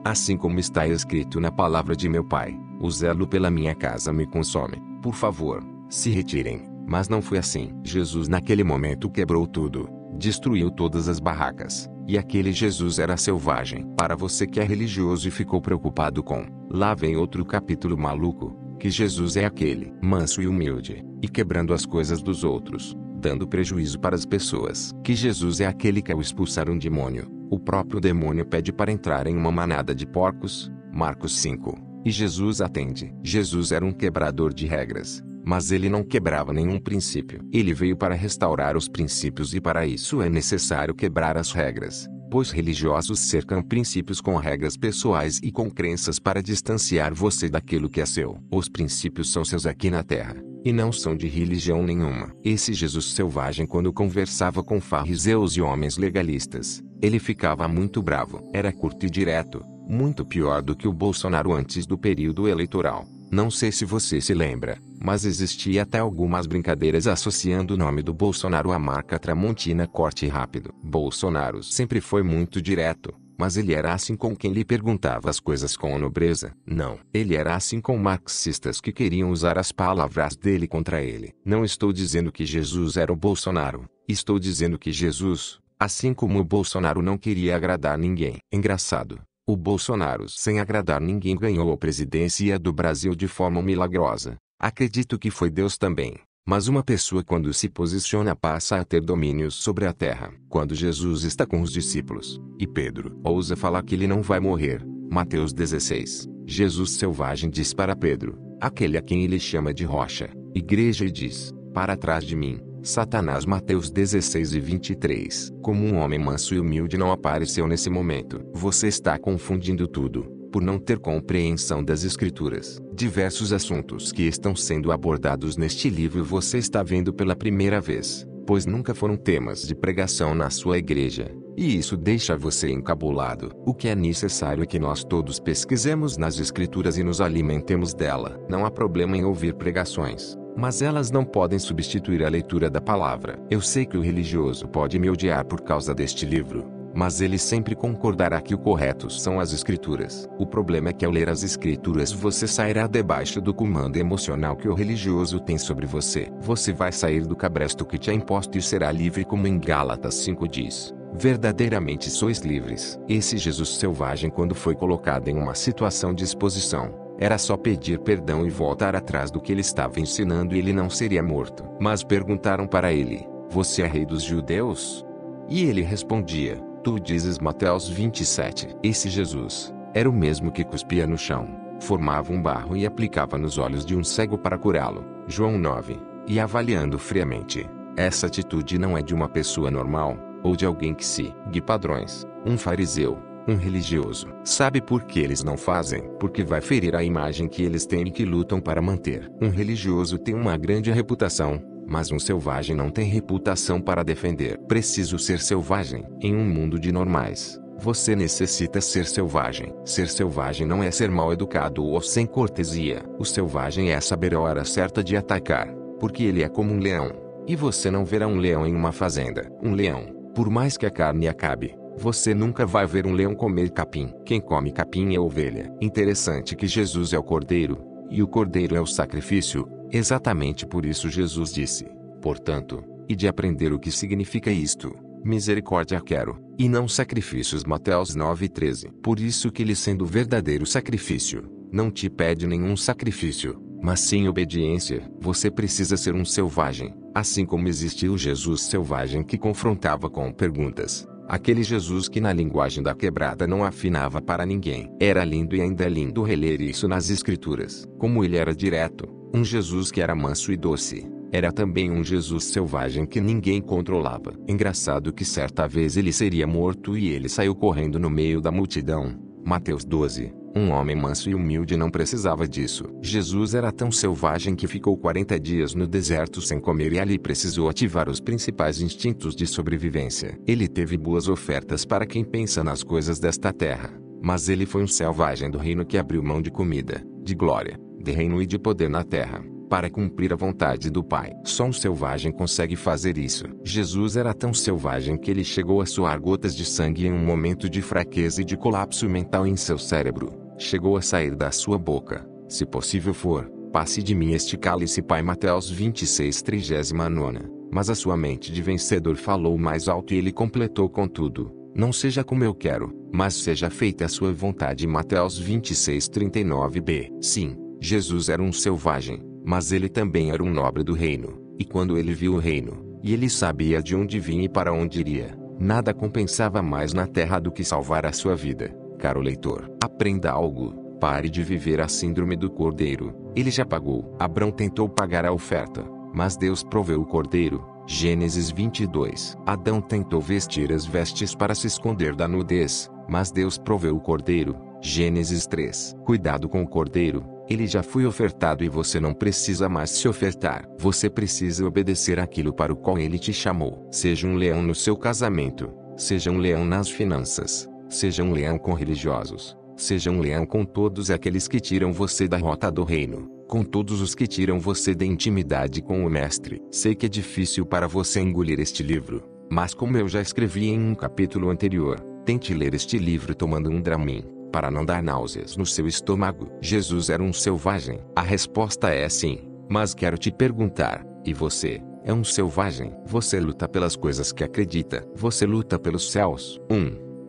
Assim como está escrito na palavra de meu Pai, o zelo pela minha casa me consome. Por favor, se retirem. Mas não foi assim. Jesus naquele momento quebrou tudo, destruiu todas as barracas. E aquele Jesus era selvagem. Para você que é religioso e ficou preocupado com, lá vem outro capítulo maluco, que Jesus é aquele manso e humilde, e quebrando as coisas dos outros, dando prejuízo para as pessoas. Que Jesus é aquele que ao expulsar um demônio, o próprio demônio pede para entrar em uma manada de porcos, Marcos 5, e Jesus atende. Jesus era um quebrador de regras, mas ele não quebrava nenhum princípio. Ele veio para restaurar os princípios, e para isso é necessário quebrar as regras, pois religiosos cercam princípios com regras pessoais e com crenças para distanciar você daquilo que é seu. Os princípios são seus aqui na terra, e não são de religião nenhuma. Esse Jesus selvagem, quando conversava com fariseus e homens legalistas, ele ficava muito bravo. Era curto e direto, muito pior do que o Bolsonaro antes do período eleitoral. Não sei se você se lembra, mas existia até algumas brincadeiras associando o nome do Bolsonaro à marca Tramontina Corte Rápido. Bolsonaro sempre foi muito direto, mas ele era assim com quem lhe perguntava as coisas com nobreza. Não, ele era assim com marxistas que queriam usar as palavras dele contra ele. Não estou dizendo que Jesus era o Bolsonaro, estou dizendo que Jesus, assim como o Bolsonaro, não queria agradar ninguém. Engraçado. O Bolsonaro, sem agradar ninguém, ganhou a presidência do Brasil de forma milagrosa. Acredito que foi Deus também, Mas uma pessoa quando se posiciona passa a ter domínio sobre a terra. Quando Jesus está com os discípulos, e Pedro ousa falar que ele não vai morrer, Mateus 16, Jesus selvagem diz para Pedro, aquele a quem ele chama de rocha, igreja, e diz, para trás de mim, Satanás. Mateus 16 e 23. Como um homem manso e humilde não apareceu nesse momento. Você está confundindo tudo, por não ter compreensão das Escrituras. Diversos assuntos que estão sendo abordados neste livro você está vendo pela primeira vez, pois nunca foram temas de pregação na sua igreja. E isso deixa você encabulado. O que é necessário é que nós todos pesquisemos nas Escrituras e nos alimentemos dela. Não há problema em ouvir pregações, mas elas não podem substituir a leitura da palavra. Eu sei que o religioso pode me odiar por causa deste livro, mas ele sempre concordará que o correto são as Escrituras. O problema é que ao ler as Escrituras você sairá debaixo do comando emocional que o religioso tem sobre você. Você vai sair do cabresto que te é imposto e será livre, como em Gálatas 5 diz. Verdadeiramente sois livres. Esse Jesus selvagem, quando foi colocado em uma situação de exposição, era só pedir perdão e voltar atrás do que ele estava ensinando e ele não seria morto. Mas perguntaram para ele, você é rei dos judeus? E ele respondia, tu dizes. Mateus 27. Esse Jesus era o mesmo que cuspia no chão, formava um barro e aplicava nos olhos de um cego para curá-lo. João 9. E avaliando friamente, essa atitude não é de uma pessoa normal, ou de alguém que segue padrões, um fariseu, um religioso. Sabe por que eles não fazem? Porque vai ferir a imagem que eles têm e que lutam para manter. Um religioso tem uma grande reputação, mas um selvagem não tem reputação para defender. Preciso ser selvagem. Em um mundo de normais, você necessita ser selvagem. Ser selvagem não é ser mal educado ou sem cortesia. O selvagem é saber a hora certa de atacar, porque ele é como um leão. E você não verá um leão em uma fazenda. Um leão, por mais que a carne acabe, você nunca vai ver um leão comer capim. Quem come capim é ovelha. Interessante que Jesus é o cordeiro, e o cordeiro é o sacrifício. Exatamente por isso Jesus disse, portanto, e de aprender o que significa isto, misericórdia quero, e não sacrifícios. Mateus 9:13. Por isso que ele, sendo o verdadeiro sacrifício, não te pede nenhum sacrifício, mas sim obediência. Você precisa ser um selvagem, assim como existiu o Jesus selvagem que confrontava com perguntas. Aquele Jesus que na linguagem da quebrada não afinava para ninguém. Era lindo e ainda é lindo reler isso nas Escrituras. Como ele era direto, um Jesus que era manso e doce, era também um Jesus selvagem que ninguém controlava. Engraçado que certa vez ele seria morto e ele saiu correndo no meio da multidão. Mateus 12. Um homem manso e humilde não precisava disso. Jesus era tão selvagem que ficou 40 dias no deserto sem comer e ali precisou ativar os principais instintos de sobrevivência. Ele teve boas ofertas para quem pensa nas coisas desta terra, mas ele foi um selvagem do reino que abriu mão de comida, de glória, de reino e de poder na terra, para cumprir a vontade do Pai. Só um selvagem consegue fazer isso. Jesus era tão selvagem que ele chegou a suar gotas de sangue em um momento de fraqueza e de colapso mental em seu cérebro. Chegou a sair da sua boca, se possível for, passe de mim este cálice, Pai. Mateus 26, 39. Mas a sua mente de vencedor falou mais alto e ele completou contudo, não seja como eu quero, mas seja feita a sua vontade. Mateus 26, 39b. Sim, Jesus era um selvagem, mas ele também era um nobre do reino, e quando ele viu o reino, e ele sabia de onde vinha e para onde iria, nada compensava mais na terra do que salvar a sua vida. Caro leitor, aprenda algo, pare de viver a síndrome do cordeiro. Ele já pagou. Abrão tentou pagar a oferta, mas Deus proveu o cordeiro. Gênesis 22. Adão tentou vestir as vestes para se esconder da nudez, mas Deus proveu o cordeiro. Gênesis 3. Cuidado com o cordeiro, ele já foi ofertado e você não precisa mais se ofertar. Você precisa obedecer aquilo para o qual ele te chamou. Seja um leão no seu casamento, seja um leão nas finanças, seja um leão com religiosos, seja um leão com todos aqueles que tiram você da rota do reino, com todos os que tiram você da intimidade com o Mestre. Sei que é difícil para você engolir este livro, mas como eu já escrevi em um capítulo anterior, tente ler este livro tomando um Dramin, para não dar náuseas no seu estômago. Jesus era um selvagem? A resposta é sim, mas quero te perguntar, e você? É um selvagem? Você luta pelas coisas que acredita? Você luta pelos céus?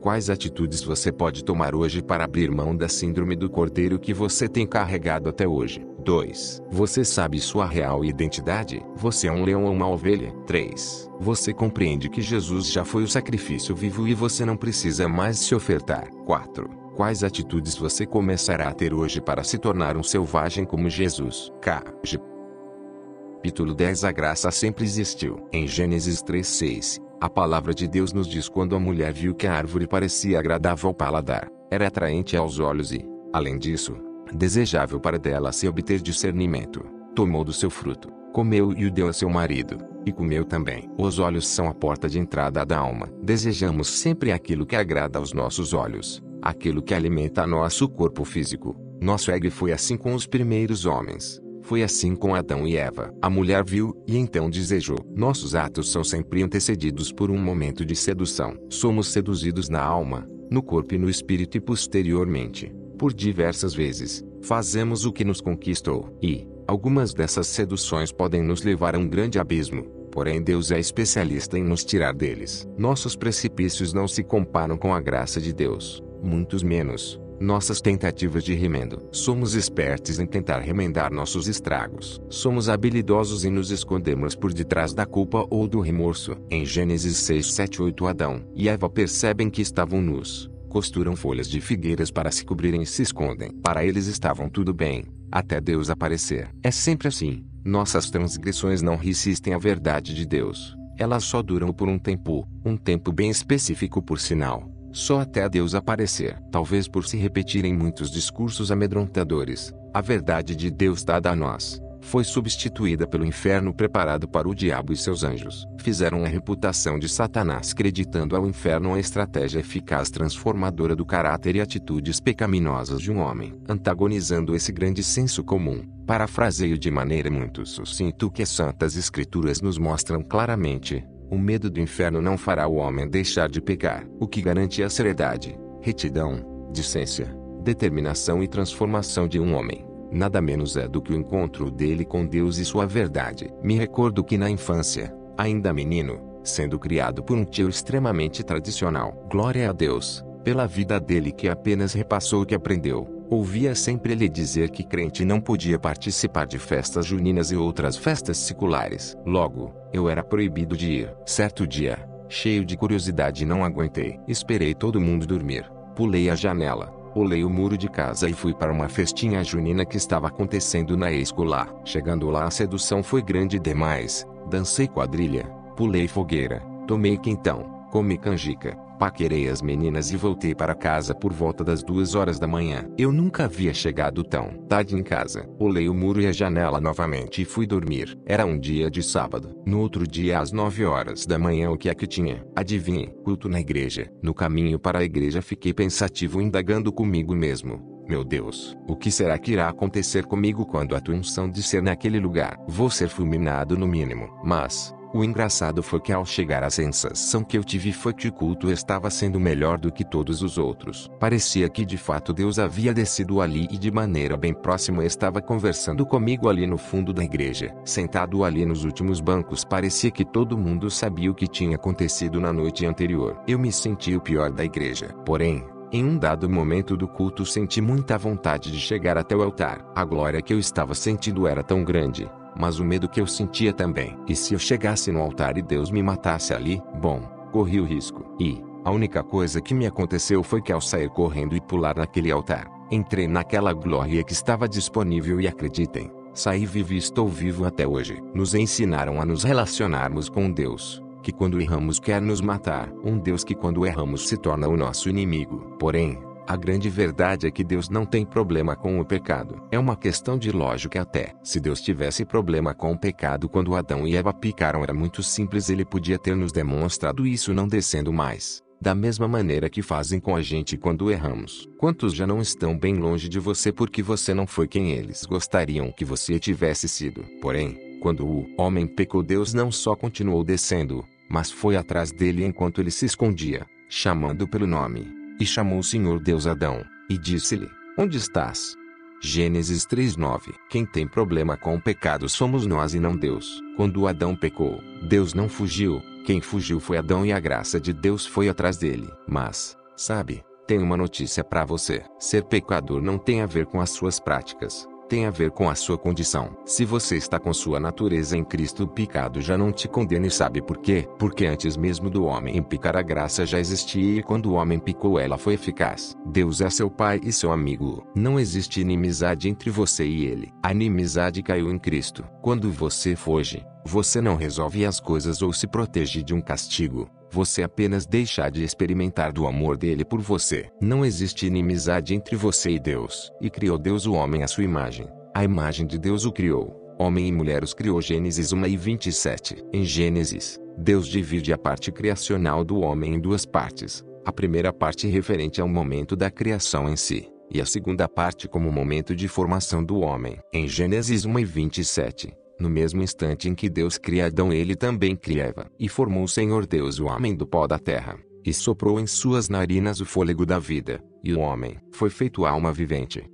Quais atitudes você pode tomar hoje para abrir mão da síndrome do cordeiro que você tem carregado até hoje? 2. Você sabe sua real identidade? Você é um leão ou uma ovelha? 3. Você compreende que Jesus já foi o sacrifício vivo e você não precisa mais se ofertar? 4. Quais atitudes você começará a ter hoje para se tornar um selvagem como Jesus? Capítulo 10. A graça sempre existiu. Em Gênesis 3:6, a palavra de Deus nos diz: quando a mulher viu que a árvore parecia agradável ao paladar, era atraente aos olhos e, além disso, desejável para dela se obter discernimento, tomou do seu fruto, comeu e o deu a seu marido, e comeu também. Os olhos são a porta de entrada da alma. Desejamos sempre aquilo que agrada aos nossos olhos, aquilo que alimenta nosso corpo físico. Nosso ego foi assim com os primeiros homens. Foi assim com Adão e Eva. A mulher viu e então desejou. Nossos atos são sempre antecedidos por um momento de sedução. Somos seduzidos na alma, no corpo e no espírito e posteriormente, por diversas vezes, fazemos o que nos conquistou. E algumas dessas seduções podem nos levar a um grande abismo. Porém, Deus é especialista em nos tirar deles. Nossos precipícios não se comparam com a graça de Deus, muitos menos nossas tentativas de remendo. Somos espertos em tentar remendar nossos estragos. Somos habilidosos em nos escondermos por detrás da culpa ou do remorso. Em Gênesis 6, 7, 8, Adão e Eva percebem que estavam nus, costuram folhas de figueiras para se cobrirem e se escondem. Para eles estavam tudo bem, até Deus aparecer. É sempre assim. Nossas transgressões não resistem à verdade de Deus. Elas só duram por um tempo bem específico por sinal. Só até Deus aparecer. Talvez por se repetirem muitos discursos amedrontadores, a verdade de Deus dada a nós foi substituída pelo inferno preparado para o diabo e seus anjos. Fizeram a reputação de Satanás acreditando ao inferno a estratégia eficaz transformadora do caráter e atitudes pecaminosas de um homem. Antagonizando esse grande senso comum, parafraseio de maneira muito sucinta o que as Santas Escrituras nos mostram claramente: o medo do inferno não fará o homem deixar de pecar. O que garante a seriedade, retidão, decência, determinação e transformação de um homem, nada menos é do que o encontro dele com Deus e sua verdade. Me recordo que na infância, ainda menino, sendo criado por um tio extremamente tradicional, glória a Deus, pela vida dele que apenas repassou o que aprendeu, ouvia sempre ele dizer que crente não podia participar de festas juninas e outras festas seculares. Logo, eu era proibido de ir. Certo dia, cheio de curiosidade, não aguentei. Esperei todo mundo dormir, pulei a janela, pulei o muro de casa e fui para uma festinha junina que estava acontecendo na escolar. Chegando lá, a sedução foi grande demais. Dancei quadrilha, pulei fogueira, tomei quentão, comi canjica, paquerei as meninas e voltei para casa por volta das 2 horas da manhã. Eu nunca havia chegado tão tarde em casa. Pulei o muro e a janela novamente e fui dormir. Era um dia de sábado. No outro dia, às 9 horas da manhã, o que é que tinha? Adivinhe, culto na igreja. No caminho para a igreja fiquei pensativo, indagando comigo mesmo: meu Deus, o que será que irá acontecer comigo quando a tua unção descer naquele lugar? Vou ser fulminado no mínimo. Mas o engraçado foi que ao chegar, a sensação que eu tive foi que o culto estava sendo melhor do que todos os outros. Parecia que de fato Deus havia descido ali e de maneira bem próxima estava conversando comigo ali no fundo da igreja. Sentado ali nos últimos bancos, parecia que todo mundo sabia o que tinha acontecido na noite anterior. Eu me senti o pior da igreja. Porém, em um dado momento do culto, senti muita vontade de chegar até o altar. A glória que eu estava sentindo era tão grande, mas o medo que eu sentia também. E se eu chegasse no altar e Deus me matasse ali? Bom, corri o risco. E a única coisa que me aconteceu foi que ao sair correndo e pular naquele altar, entrei naquela glória que estava disponível e acreditem, saí vivo e estou vivo até hoje. Nos ensinaram a nos relacionarmos com Deus que quando erramos quer nos matar, um Deus que quando erramos se torna o nosso inimigo. Porém, a grande verdade é que Deus não tem problema com o pecado. É uma questão de lógica até. Se Deus tivesse problema com o pecado quando Adão e Eva pecaram, era muito simples, ele podia ter nos demonstrado isso não descendo mais. Da mesma maneira que fazem com a gente quando erramos. Quantos já não estão bem longe de você porque você não foi quem eles gostariam que você tivesse sido? Porém, quando o homem pecou, Deus não só continuou descendo, mas foi atrás dele enquanto ele se escondia, chamando pelo nome. E chamou o Senhor Deus Adão, e disse-lhe: onde estás? Gênesis 3:9. Quem tem problema com o pecado somos nós e não Deus. Quando Adão pecou, Deus não fugiu, quem fugiu foi Adão e a graça de Deus foi atrás dele. Mas, sabe, tem uma notícia para você. Ser pecador não tem a ver com as suas práticas, tem a ver com a sua condição. Se você está com sua natureza em Cristo, o pecado já não te condena. E sabe por quê? Porque antes mesmo do homem pecar, a graça já existia, e quando o homem pecou, ela foi eficaz. Deus é seu pai e seu amigo. Não existe inimizade entre você e ele. A inimizade caiu em Cristo. Quando você foge, você não resolve as coisas ou se protege de um castigo. Você apenas deixa de experimentar do amor dele por você. Não existe inimizade entre você e Deus. E criou Deus o homem à sua imagem. A imagem de Deus o criou. Homem e mulher os criou. Gênesis 1:27. Em Gênesis, Deus divide a parte criacional do homem em duas partes. A primeira parte referente ao momento da criação em si, e a segunda parte como o momento de formação do homem. Em Gênesis 1:27. No mesmo instante em que Deus cria Adão, ele também cria Eva. E formou o Senhor Deus o homem do pó da terra, e soprou em suas narinas o fôlego da vida, e o homem foi feito alma vivente.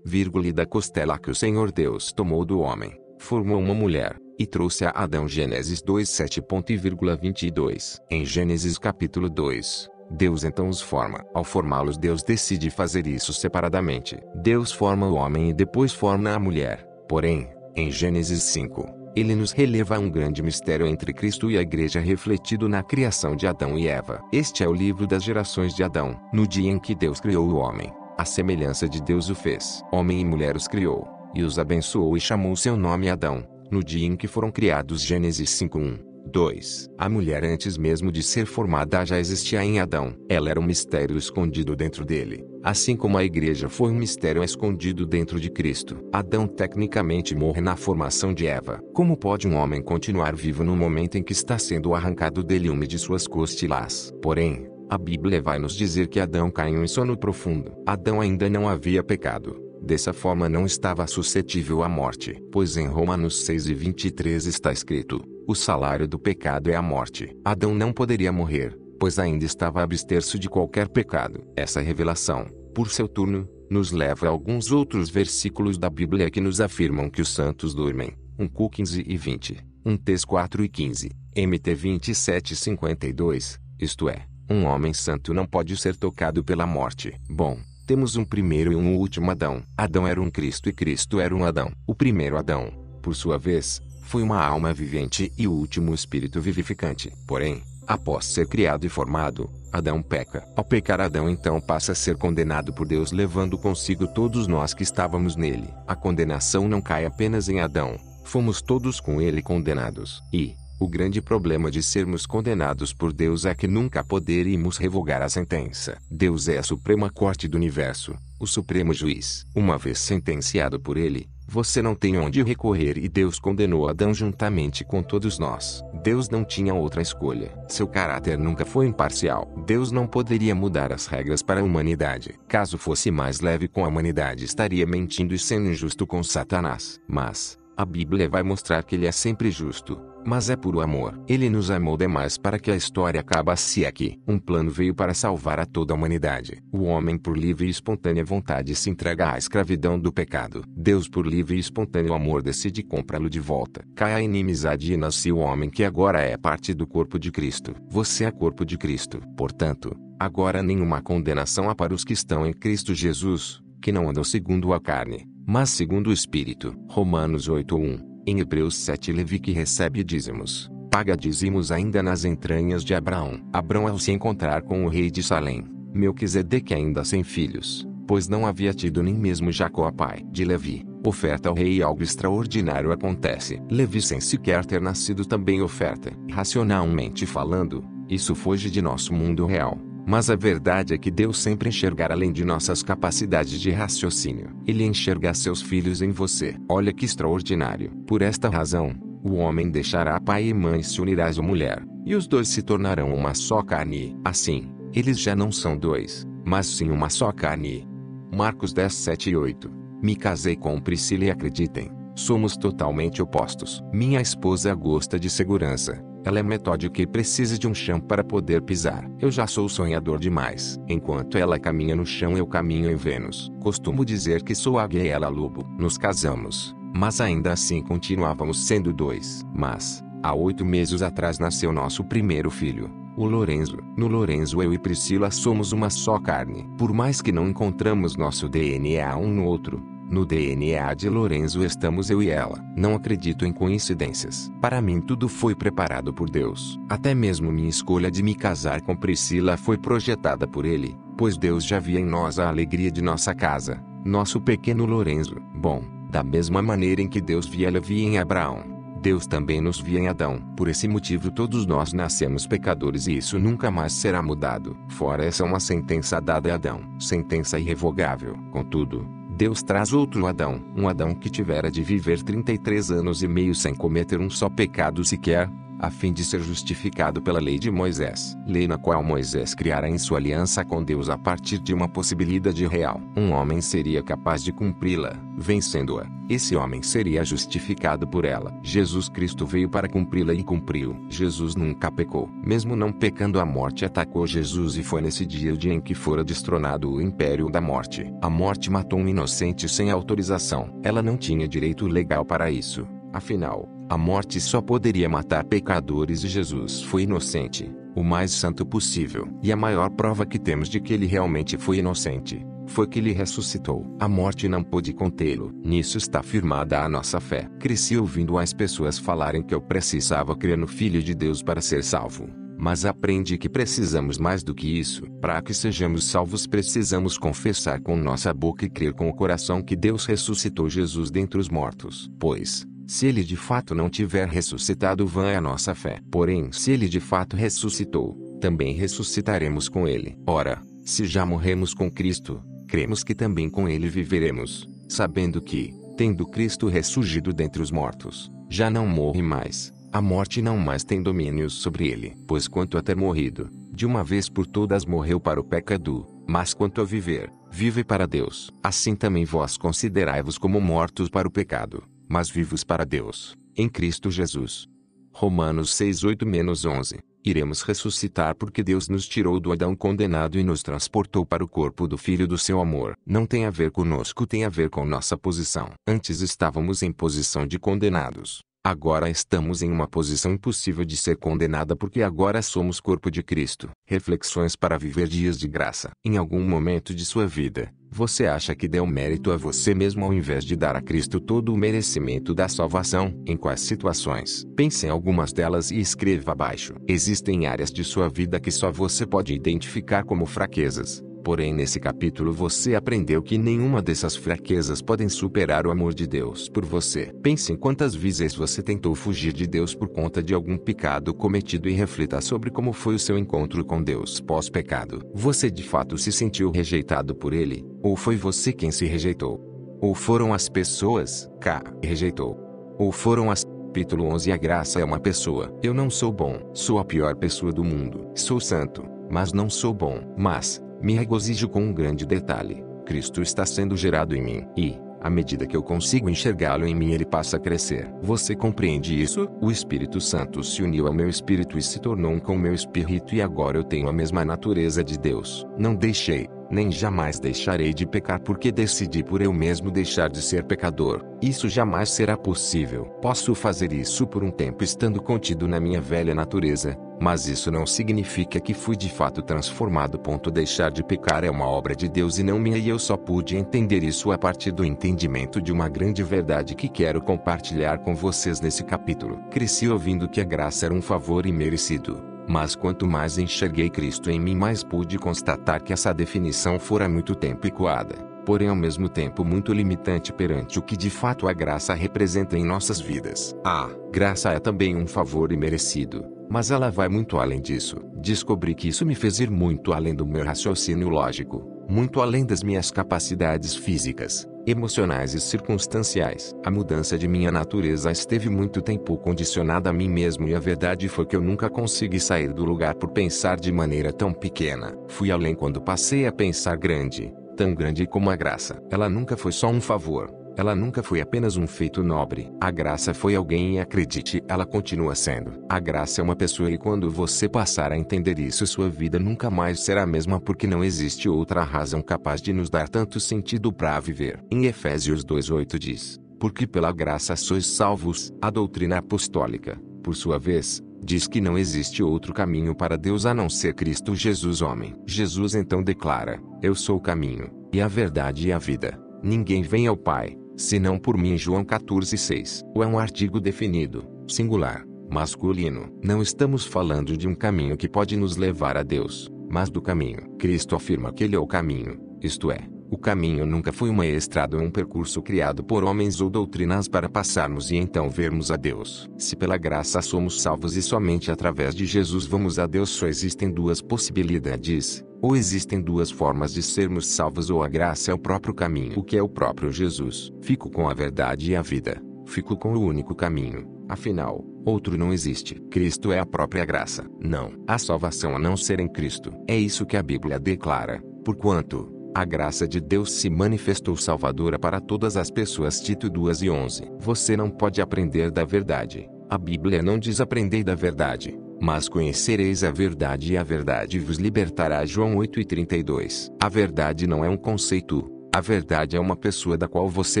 E da costela que o Senhor Deus tomou do homem, formou uma mulher, e trouxe a Adão. Gênesis 2:7.22. Em Gênesis capítulo 2, Deus então os forma. Ao formá-los, Deus decide fazer isso separadamente. Deus forma o homem e depois forma a mulher. Porém, em Gênesis 5, ele nos releva um grande mistério entre Cristo e a igreja refletido na criação de Adão e Eva. Este é o livro das gerações de Adão. No dia em que Deus criou o homem, a semelhança de Deus o fez. Homem e mulher os criou, e os abençoou e chamou seu nome Adão. No dia em que foram criados. Gênesis 5:1-2. A mulher, antes mesmo de ser formada, já existia em Adão. Ela era um mistério escondido dentro dele, assim como a igreja foi um mistério escondido dentro de Cristo. Adão tecnicamente morre na formação de Eva. Como pode um homem continuar vivo no momento em que está sendo arrancado dele uma de suas costilas? Porém, a Bíblia vai nos dizer que Adão caiu em sono profundo. Adão ainda não havia pecado. Dessa forma não estava suscetível à morte. Pois em Romanos 6:23 está escrito: o salário do pecado é a morte. Adão não poderia morrer, pois ainda estava a abster-se de qualquer pecado. Essa revelação, por seu turno, nos leva a alguns outros versículos da Bíblia que nos afirmam que os santos dormem. 1 15 e 20, 1 Tess 4 e 15, MT 27:52, isto é, um homem santo não pode ser tocado pela morte. Bom, temos um primeiro e um último Adão. Adão era um Cristo e Cristo era um Adão. O primeiro Adão, por sua vez, foi uma alma vivente e o último espírito vivificante. Porém, após ser criado e formado, Adão peca. Ao pecar, Adão então passa a ser condenado por Deus, levando consigo todos nós que estávamos nele. A condenação não cai apenas em Adão, fomos todos com ele condenados. E o grande problema de sermos condenados por Deus é que nunca poderíamos revogar a sentença. Deus é a Suprema Corte do Universo, o Supremo Juiz. Uma vez sentenciado por ele, você não tem onde recorrer, e Deus condenou Adão juntamente com todos nós. Deus não tinha outra escolha. Seu caráter nunca foi imparcial. Deus não poderia mudar as regras para a humanidade. Caso fosse mais leve com a humanidade, estaria mentindo e sendo injusto com Satanás. Mas a Bíblia vai mostrar que ele é sempre justo, mas é puro amor. Ele nos amou demais para que a história acabasse aqui. Um plano veio para salvar a toda a humanidade. O homem, por livre e espontânea vontade, se entrega à escravidão do pecado. Deus, por livre e espontâneo amor, decide comprá-lo de volta. Cai a inimizade e nasce o homem, que agora é parte do corpo de Cristo. Você é corpo de Cristo. Portanto, agora nenhuma condenação há para os que estão em Cristo Jesus, que não andam segundo a carne, mas segundo o Espírito. Romanos 8:1. Em Hebreus 7, Levi, que recebe dízimos, paga dízimos ainda nas entranhas de Abraão. Abraão, ao se encontrar com o rei de Salém, Melquisedeque, ainda sem filhos, pois não havia tido nem mesmo Jacó, pai de Levi, oferta ao rei, e algo extraordinário acontece. Levi, sem sequer ter nascido, também oferta. Racionalmente falando, isso foge de nosso mundo real. Mas a verdade é que Deus sempre enxergará além de nossas capacidades de raciocínio. Ele enxerga seus filhos em você. Olha que extraordinário. Por esta razão, o homem deixará pai e mãe e se unirá à mulher, e os dois se tornarão uma só carne. Assim, eles já não são dois, mas sim uma só carne. Marcos 10, 7 e 8. Me casei com Priscila e acreditem, somos totalmente opostos. Minha esposa gosta de segurança. Ela é metódica e precisa de um chão para poder pisar. Eu já sou sonhador demais. Enquanto ela caminha no chão, eu caminho em Vênus. Costumo dizer que sou águia e ela lobo. Nos casamos, mas ainda assim continuávamos sendo dois. Mas, há 8 meses atrás, nasceu nosso primeiro filho, o Lorenzo. No Lorenzo, eu e Priscila somos uma só carne. Por mais que não encontramos nosso DNA um no outro, No DNA de Lorenzo estamos eu e ela. Não acredito em coincidências. Para mim tudo foi preparado por Deus. Até mesmo minha escolha de me casar com Priscila foi projetada por Ele, pois Deus já via em nós a alegria de nossa casa, nosso pequeno Lorenzo. Bom, da mesma maneira em que Deus via em Abraão, Deus também nos via em Adão. Por esse motivo todos nós nascemos pecadores e isso nunca mais será mudado. Fora essa uma sentença dada a Adão, sentença irrevogável. Contudo, Deus traz outro Adão, um Adão que tivera de viver 33 anos e meio sem cometer um só pecado sequer, a fim de ser justificado pela lei de Moisés. Lei na qual Moisés criara em sua aliança com Deus a partir de uma possibilidade real. Um homem seria capaz de cumpri-la, vencendo-a. Esse homem seria justificado por ela. Jesus Cristo veio para cumpri-la e cumpriu. Jesus nunca pecou. Mesmo não pecando, a morte atacou Jesus e foi nesse dia o dia em que fora destronado o império da morte. A morte matou um inocente sem autorização. Ela não tinha direito legal para isso. Afinal, a morte só poderia matar pecadores e Jesus foi inocente, o mais santo possível. E a maior prova que temos de que ele realmente foi inocente, foi que ele ressuscitou. A morte não pôde contê-lo. Nisso está firmada a nossa fé. Cresci ouvindo as pessoas falarem que eu precisava crer no Filho de Deus para ser salvo. Mas aprendi que precisamos mais do que isso. Para que sejamos salvos precisamos confessar com nossa boca e crer com o coração que Deus ressuscitou Jesus dentre os mortos. Pois, se ele de fato não tiver ressuscitado, vã é a nossa fé. Porém, se ele de fato ressuscitou, também ressuscitaremos com ele. Ora, se já morremos com Cristo, cremos que também com ele viveremos, sabendo que, tendo Cristo ressurgido dentre os mortos, já não morre mais. A morte não mais tem domínio sobre ele. Pois quanto a ter morrido, de uma vez por todas morreu para o pecado, mas quanto a viver, vive para Deus. Assim também vós considerai-vos como mortos para o pecado, mas vivos para Deus, em Cristo Jesus. Romanos 6:8-11. Iremos ressuscitar porque Deus nos tirou do Adão condenado e nos transportou para o corpo do Filho do seu amor. Não tem a ver conosco, tem a ver com nossa posição. Antes estávamos em posição de condenados. Agora estamos em uma posição impossível de ser condenada porque agora somos corpo de Cristo. Reflexões para viver dias de graça. Em algum momento de sua vida, você acha que deu mérito a você mesmo ao invés de dar a Cristo todo o merecimento da salvação? Em quais situações? Pense em algumas delas e escreva abaixo. Existem áreas de sua vida que só você pode identificar como fraquezas. Porém, nesse capítulo você aprendeu que nenhuma dessas fraquezas podem superar o amor de Deus por você. Pense em quantas vezes você tentou fugir de Deus por conta de algum pecado cometido e reflita sobre como foi o seu encontro com Deus pós-pecado. Você de fato se sentiu rejeitado por Ele? Ou foi você quem se rejeitou? Ou foram as pessoas que rejeitou? Ou foram as... Capítulo 11. A graça é uma pessoa. Eu não sou bom. Sou a pior pessoa do mundo. Sou santo, mas não sou bom. Mas me regozijo com um grande detalhe. Cristo está sendo gerado em mim, e, à medida que eu consigo enxergá-lo em mim, ele passa a crescer. Você compreende isso? O Espírito Santo se uniu ao meu espírito e se tornou um com o meu espírito, e agora eu tenho a mesma natureza de Deus. Não deixei, nem jamais deixarei de pecar porque decidi por eu mesmo deixar de ser pecador. Isso jamais será possível. Posso fazer isso por um tempo estando contido na minha velha natureza, mas isso não significa que fui de fato transformado. Deixar de pecar é uma obra de Deus e não minha, e eu só pude entender isso a partir do entendimento de uma grande verdade que quero compartilhar com vocês nesse capítulo. Cresci ouvindo que a graça era um favor imerecido. Mas quanto mais enxerguei Cristo em mim, mais pude constatar que essa definição fora há muito tempo ecoada, porém ao mesmo tempo muito limitante perante o que de fato a graça representa em nossas vidas. A graça é também um favor imerecido, mas ela vai muito além disso. Descobri que isso me fez ir muito além do meu raciocínio lógico, muito além das minhas capacidades físicas, emocionais e circunstanciais. A mudança de minha natureza esteve muito tempo condicionada a mim mesmo, e a verdade foi que eu nunca consegui sair do lugar por pensar de maneira tão pequena. Fui além quando passei a pensar grande, tão grande como a graça. Ela nunca foi só um favor. Ela nunca foi apenas um feito nobre. A graça foi alguém, e acredite, ela continua sendo. A graça é uma pessoa, e quando você passar a entender isso, sua vida nunca mais será a mesma, porque não existe outra razão capaz de nos dar tanto sentido para viver. Em Efésios 2:8 diz: porque pela graça sois salvos. A doutrina apostólica, por sua vez, diz que não existe outro caminho para Deus a não ser Cristo Jesus homem. Jesus então declara: eu sou o caminho, e a verdade e a vida. Ninguém vem ao Pai, senão por mim. João 14:6. O é um artigo definido, singular, masculino. Não estamos falando de um caminho que pode nos levar a Deus, mas do caminho. Cristo afirma que Ele é o caminho, isto é, o caminho nunca foi uma estrada ou um percurso criado por homens ou doutrinas para passarmos e então vermos a Deus. Se pela graça somos salvos e somente através de Jesus vamos a Deus, só existem duas possibilidades, ou existem duas formas de sermos salvos, ou a graça é o próprio caminho, o que é o próprio Jesus. Fico com a verdade e a vida, fico com o único caminho, afinal, outro não existe. Cristo é a própria graça. Não há salvação a não ser em Cristo. É isso que a Bíblia declara, porquanto a graça de Deus se manifestou salvadora para todas as pessoas. Tito 2:11. Você não pode aprender da verdade. A Bíblia não diz aprendei da verdade, mas conhecereis a verdade e a verdade vos libertará. João 8:32. A verdade não é um conceito. A verdade é uma pessoa da qual você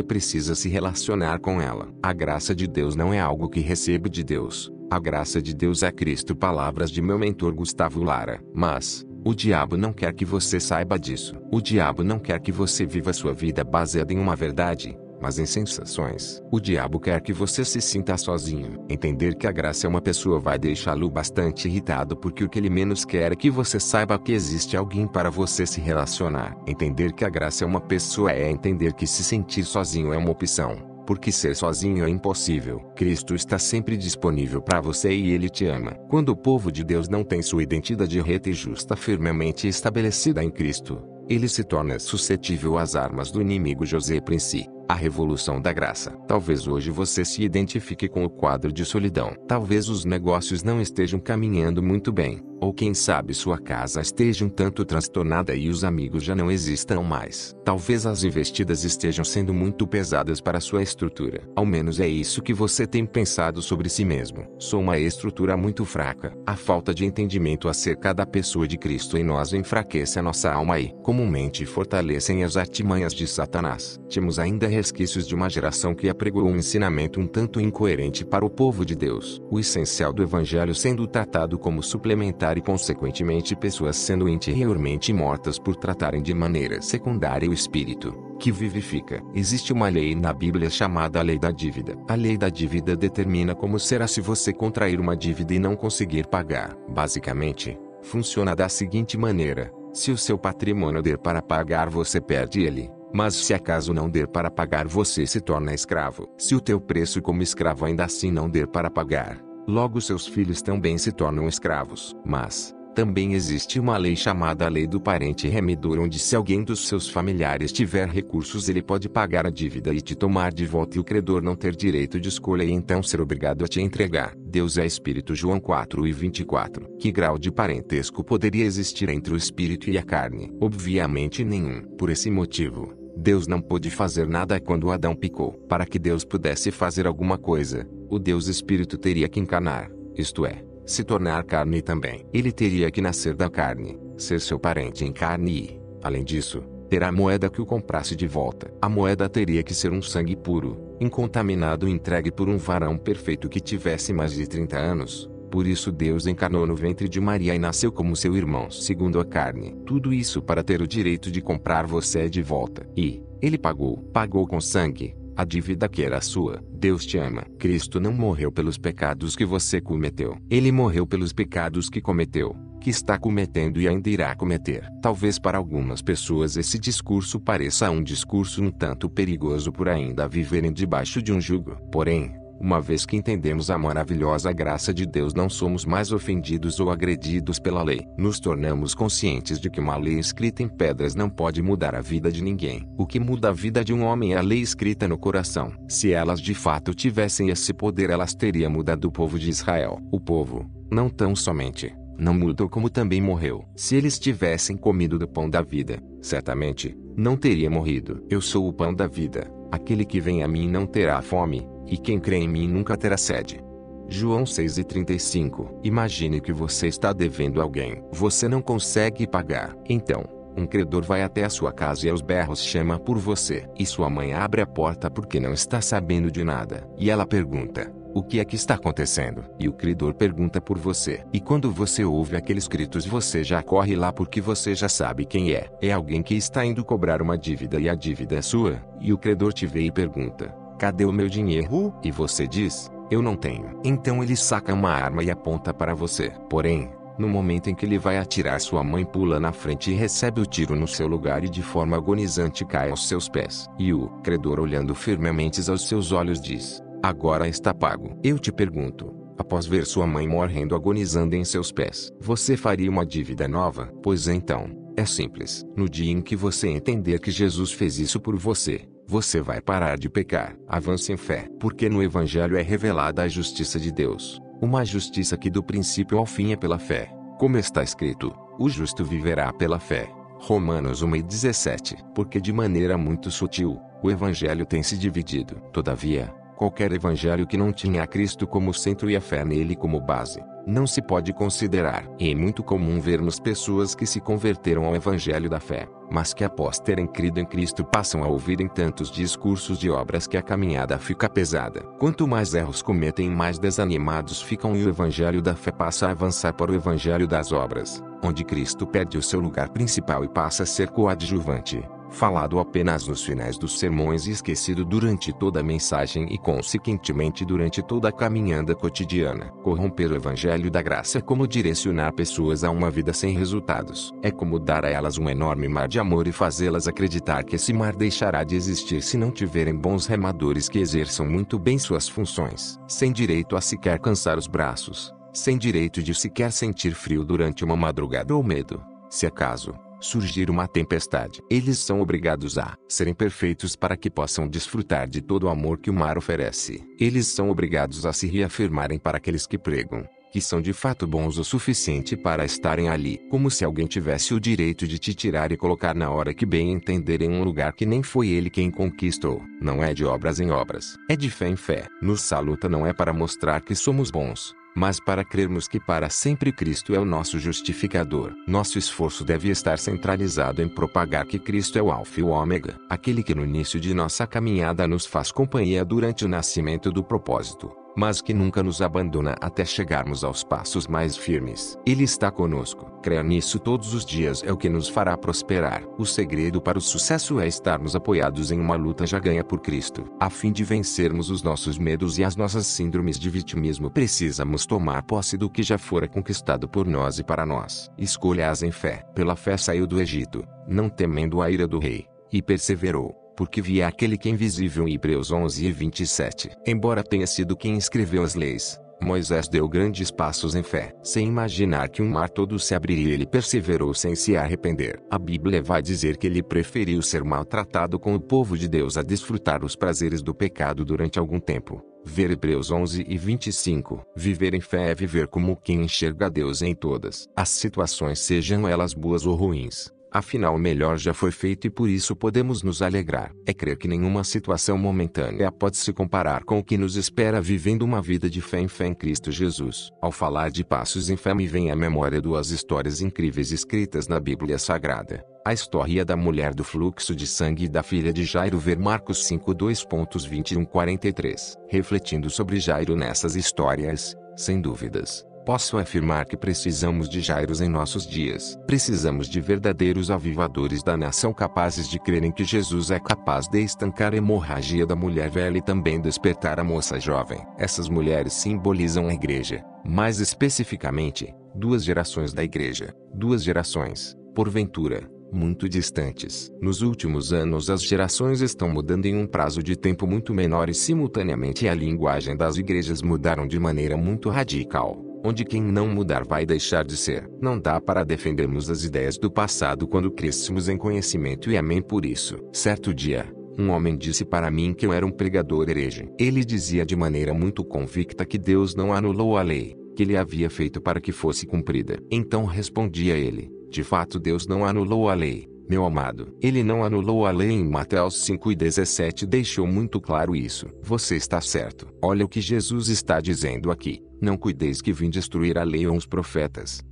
precisa se relacionar com ela. A graça de Deus não é algo que recebo de Deus. A graça de Deus é Cristo. Palavras de meu mentor Gustavo Lara. Mas o diabo não quer que você saiba disso. O diabo não quer que você viva sua vida baseada em uma verdade, mas em sensações. O diabo quer que você se sinta sozinho. Entender que a graça é uma pessoa vai deixá-lo bastante irritado, porque o que ele menos quer é que você saiba que existe alguém para você se relacionar. Entender que a graça é uma pessoa é entender que se sentir sozinho é uma opção, porque ser sozinho é impossível. Cristo está sempre disponível para você e Ele te ama. Quando o povo de Deus não tem sua identidade reta e justa firmemente estabelecida em Cristo, ele se torna suscetível às armas do inimigo. José Prince, A Revolução da Graça. Talvez hoje você se identifique com o quadro de solidão. Talvez os negócios não estejam caminhando muito bem, ou quem sabe sua casa esteja um tanto transtornada e os amigos já não existam mais. Talvez as investidas estejam sendo muito pesadas para sua estrutura. Ao menos é isso que você tem pensado sobre si mesmo. Sou uma estrutura muito fraca. A falta de entendimento acerca da pessoa de Cristo em nós enfraquece a nossa alma e, comumente, fortalecem as artimanhas de Satanás. Temos ainda resquícios de uma geração que apregou um ensinamento um tanto incoerente para o povo de Deus. O essencial do evangelho sendo tratado como suplementar e consequentemente pessoas sendo interiormente mortas por tratarem de maneira secundária o espírito, que vivifica. Existe uma lei na Bíblia chamada a lei da dívida. A lei da dívida determina como será se você contrair uma dívida e não conseguir pagar. Basicamente, funciona da seguinte maneira: se o seu patrimônio der para pagar, você perde ele. Mas se acaso não der para pagar, você se torna escravo. Se o teu preço como escravo ainda assim não der para pagar, logo seus filhos também se tornam escravos. Mas também existe uma lei chamada a lei do parente remidor, onde se alguém dos seus familiares tiver recursos, ele pode pagar a dívida e te tomar de volta, e o credor não ter direito de escolha e então ser obrigado a te entregar. Deus é espírito. João 4:24. Que grau de parentesco poderia existir entre o espírito e a carne? Obviamente nenhum. Por esse motivo, Deus não pôde fazer nada quando Adão pecou. Para que Deus pudesse fazer alguma coisa, o Deus Espírito teria que encarnar, isto é, se tornar carne também. Ele teria que nascer da carne, ser seu parente em carne e, além disso, ter a moeda que o comprasse de volta. A moeda teria que ser um sangue puro, incontaminado e entregue por um varão perfeito que tivesse mais de 30 anos. Por isso Deus encarnou no ventre de Maria e nasceu como seu irmão segundo a carne. Tudo isso para ter o direito de comprar você de volta. E ele pagou com sangue a dívida que era sua. Deus te ama. Cristo não morreu pelos pecados que você cometeu. Ele morreu pelos pecados que cometeu, que está cometendo e ainda irá cometer. Talvez para algumas pessoas esse discurso pareça um discurso um tanto perigoso por ainda viverem debaixo de um jugo. Porém, uma vez que entendemos a maravilhosa graça de Deus, não somos mais ofendidos ou agredidos pela lei. Nos tornamos conscientes de que uma lei escrita em pedras não pode mudar a vida de ninguém. O que muda a vida de um homem é a lei escrita no coração. Se elas de fato tivessem esse poder, elas teriam mudado o povo de Israel. O povo, não tão somente, não mudou, como também morreu. Se eles tivessem comido do pão da vida, certamente, não teria morrido. Eu sou o pão da vida. Aquele que vem a mim não terá fome, e quem crê em mim nunca terá sede. João 6:35. Imagine que você está devendo alguém. Você não consegue pagar. Então, um credor vai até a sua casa e aos berros chama por você. E sua mãe abre a porta porque não está sabendo de nada. E ela pergunta: O que é que está acontecendo? E o credor pergunta por você. E quando você ouve aqueles gritos, você já corre lá porque você já sabe quem é. É alguém que está indo cobrar uma dívida e a dívida é sua. E o credor te vê e pergunta: cadê o meu dinheiro? E você diz: eu não tenho. Então ele saca uma arma e aponta para você. Porém, no momento em que ele vai atirar, sua mãe pula na frente e recebe o tiro no seu lugar e de forma agonizante cai aos seus pés. E o credor, olhando firmemente aos seus olhos, diz: agora está pago. Eu te pergunto, após ver sua mãe morrendo agonizando em seus pés, você faria uma dívida nova? Pois então, é simples. No dia em que você entender que Jesus fez isso por você, você vai parar de pecar. Avance em fé, porque no Evangelho é revelada a justiça de Deus. Uma justiça que do princípio ao fim é pela fé. Como está escrito: o justo viverá pela fé. Romanos 1:17. Porque de maneira muito sutil, o Evangelho tem se dividido. Todavia, qualquer evangelho que não tinha a Cristo como centro e a fé nele como base, não se pode considerar. É muito comum vermos pessoas que se converteram ao evangelho da fé, mas que após terem crido em Cristo passam a ouvirem tantos discursos de obras que a caminhada fica pesada. Quanto mais erros cometem, mais desanimados ficam e o evangelho da fé passa a avançar para o evangelho das obras, onde Cristo perde o seu lugar principal e passa a ser coadjuvante, falado apenas nos finais dos sermões e esquecido durante toda a mensagem e consequentemente durante toda a caminhada cotidiana. Corromper o evangelho da graça é como direcionar pessoas a uma vida sem resultados. É como dar a elas um enorme mar de amor e fazê-las acreditar que esse mar deixará de existir se não tiverem bons remadores que exerçam muito bem suas funções, sem direito a sequer cansar os braços, sem direito de sequer sentir frio durante uma madrugada ou medo, se acaso surgir uma tempestade. Eles são obrigados a serem perfeitos para que possam desfrutar de todo o amor que o mar oferece. Eles são obrigados a se reafirmarem para aqueles que pregam, que são de fato bons o suficiente para estarem ali, como se alguém tivesse o direito de te tirar e colocar na hora que bem entender em um lugar que nem foi ele quem conquistou. Não é de obras em obras, é de fé em fé. Nossa luta não é para mostrar que somos bons, mas para crermos que para sempre Cristo é o nosso justificador. Nosso esforço deve estar centralizado em propagar que Cristo é o Alfa e o Ômega, aquele que no início de nossa caminhada nos faz companhia durante o nascimento do propósito, mas que nunca nos abandona até chegarmos aos passos mais firmes. Ele está conosco. Crer nisso todos os dias é o que nos fará prosperar. O segredo para o sucesso é estarmos apoiados em uma luta já ganha por Cristo. A fim de vencermos os nossos medos e as nossas síndromes de vitimismo, precisamos tomar posse do que já fora conquistado por nós e para nós. Escolha-as em fé. Pela fé saiu do Egito, não temendo a ira do rei, e perseverou, porque via aquele que é invisível. Hebreus 11:27. Embora tenha sido quem escreveu as leis, Moisés deu grandes passos em fé, sem imaginar que um mar todo se abriria, e ele perseverou sem se arrepender. A Bíblia vai dizer que ele preferiu ser maltratado com o povo de Deus a desfrutar os prazeres do pecado durante algum tempo. Ver Hebreus 11:25. Viver em fé é viver como quem enxerga Deus em todas as situações, sejam elas boas ou ruins. Afinal, o melhor já foi feito e por isso podemos nos alegrar. É crer que nenhuma situação momentânea pode se comparar com o que nos espera vivendo uma vida de fé em Cristo Jesus. Ao falar de passos em fé, me vem à memória duas histórias incríveis escritas na Bíblia Sagrada. A história da mulher do fluxo de sangue e da filha de Jairo. Ver Marcos 5:2.21-43. Refletindo sobre Jairo nessas histórias, sem dúvidas, posso afirmar que precisamos de Jairos em nossos dias. Precisamos de verdadeiros avivadores da nação capazes de crerem que Jesus é capaz de estancar a hemorragia da mulher velha e também despertar a moça jovem. Essas mulheres simbolizam a igreja, mais especificamente, duas gerações da igreja. Duas gerações, porventura, muito distantes. Nos últimos anos as gerações estão mudando em um prazo de tempo muito menor e simultaneamente a linguagem das igrejas mudaram de maneira muito radical, onde quem não mudar vai deixar de ser. Não dá para defendermos as ideias do passado quando crescemos em conhecimento e amém por isso. Certo dia, um homem disse para mim que eu era um pregador herege. Ele dizia de maneira muito convicta que Deus não anulou a lei, que ele havia feito para que fosse cumprida. Então respondi a ele: de fato Deus não anulou a lei, meu amado. Ele não anulou a lei. Em Mateus 5:17 deixou muito claro isso. Você está certo. Olha o que Jesus está dizendo aqui: não cuideis que vim destruir a lei ou os profetas.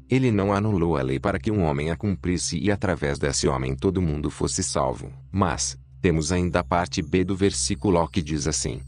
Ele não anulou a lei para que um homem a cumprisse e através desse homem todo mundo fosse salvo. Mas temos ainda a parte B do versículo que diz assim: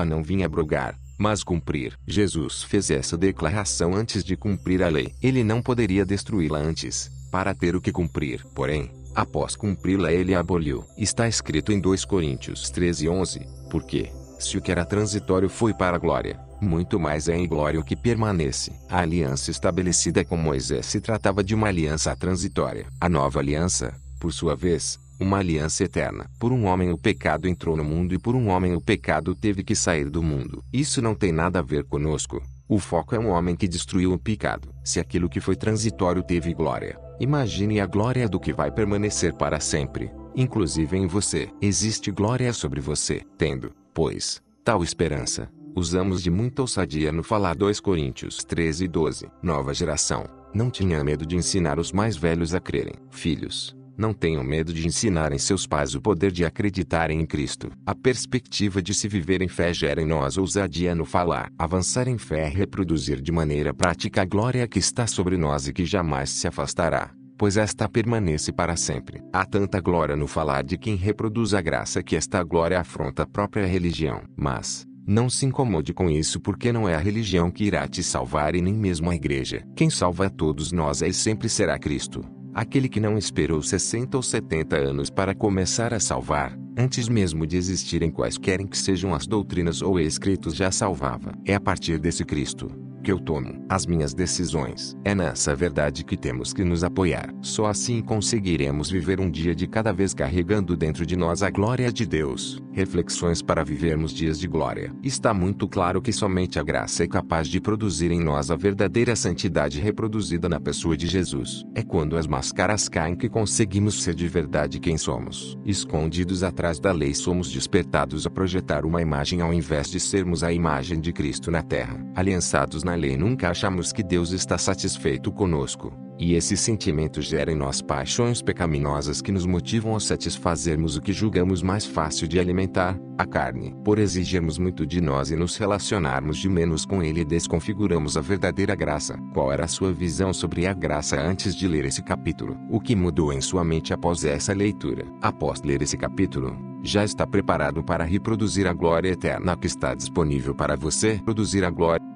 não vim abrogar, mas cumprir. Jesus fez essa declaração antes de cumprir a lei. Ele não poderia destruí-la antes, para ter o que cumprir. Porém, após cumpri-la ele a aboliu. Está escrito em 2 Coríntios 13:11, porque, se o que era transitório foi para a glória, muito mais é em glória o que permanece. A aliança estabelecida com Moisés se tratava de uma aliança transitória. A nova aliança, por sua vez, uma aliança eterna. Por um homem o pecado entrou no mundo e por um homem o pecado teve que sair do mundo. Isso não tem nada a ver conosco. O foco é um homem que destruiu o pecado. Se aquilo que foi transitório teve glória, imagine a glória do que vai permanecer para sempre, inclusive em você. Existe glória sobre você. Tendo, pois, tal esperança, usamos de muita ousadia no falar. 2 Coríntios 13:12. Nova geração, não tenha medo de ensinar os mais velhos a crerem. Filhos, não tenham medo de ensinarem seus pais o poder de acreditarem em Cristo. A perspectiva de se viver em fé gera em nós ousadia no falar. Avançar em fé é reproduzir de maneira prática a glória que está sobre nós e que jamais se afastará, pois esta permanece para sempre. Há tanta glória no falar de quem reproduz a graça que esta glória afronta a própria religião. Mas, não se incomode com isso, porque não é a religião que irá te salvar e nem mesmo a igreja. Quem salva a todos nós é e sempre será Cristo. Aquele que não esperou 60 ou 70 anos para começar a salvar, antes mesmo de existirem quaisquer que sejam as doutrinas ou escritos, já salvava. É a partir desse Cristo que eu tomo as minhas decisões. É nessa verdade que temos que nos apoiar. Só assim conseguiremos viver um dia de cada vez carregando dentro de nós a glória de Deus. Reflexões para vivermos dias de glória. Está muito claro que somente a graça é capaz de produzir em nós a verdadeira santidade reproduzida na pessoa de Jesus. É quando as máscaras caem que conseguimos ser de verdade quem somos. Escondidos atrás da lei, somos despertados a projetar uma imagem ao invés de sermos a imagem de Cristo na terra. Aliançados na lei, nunca achamos que Deus está satisfeito conosco, e esse sentimento gera em nós paixões pecaminosas que nos motivam a satisfazermos o que julgamos mais fácil de alimentar, a carne. Por exigirmos muito de nós e nos relacionarmos de menos com Ele, desconfiguramos a verdadeira graça. Qual era a sua visão sobre a graça antes de ler esse capítulo? O que mudou em sua mente após essa leitura? Após ler esse capítulo, já está preparado para reproduzir a glória eterna que está disponível para você? Produzir a glória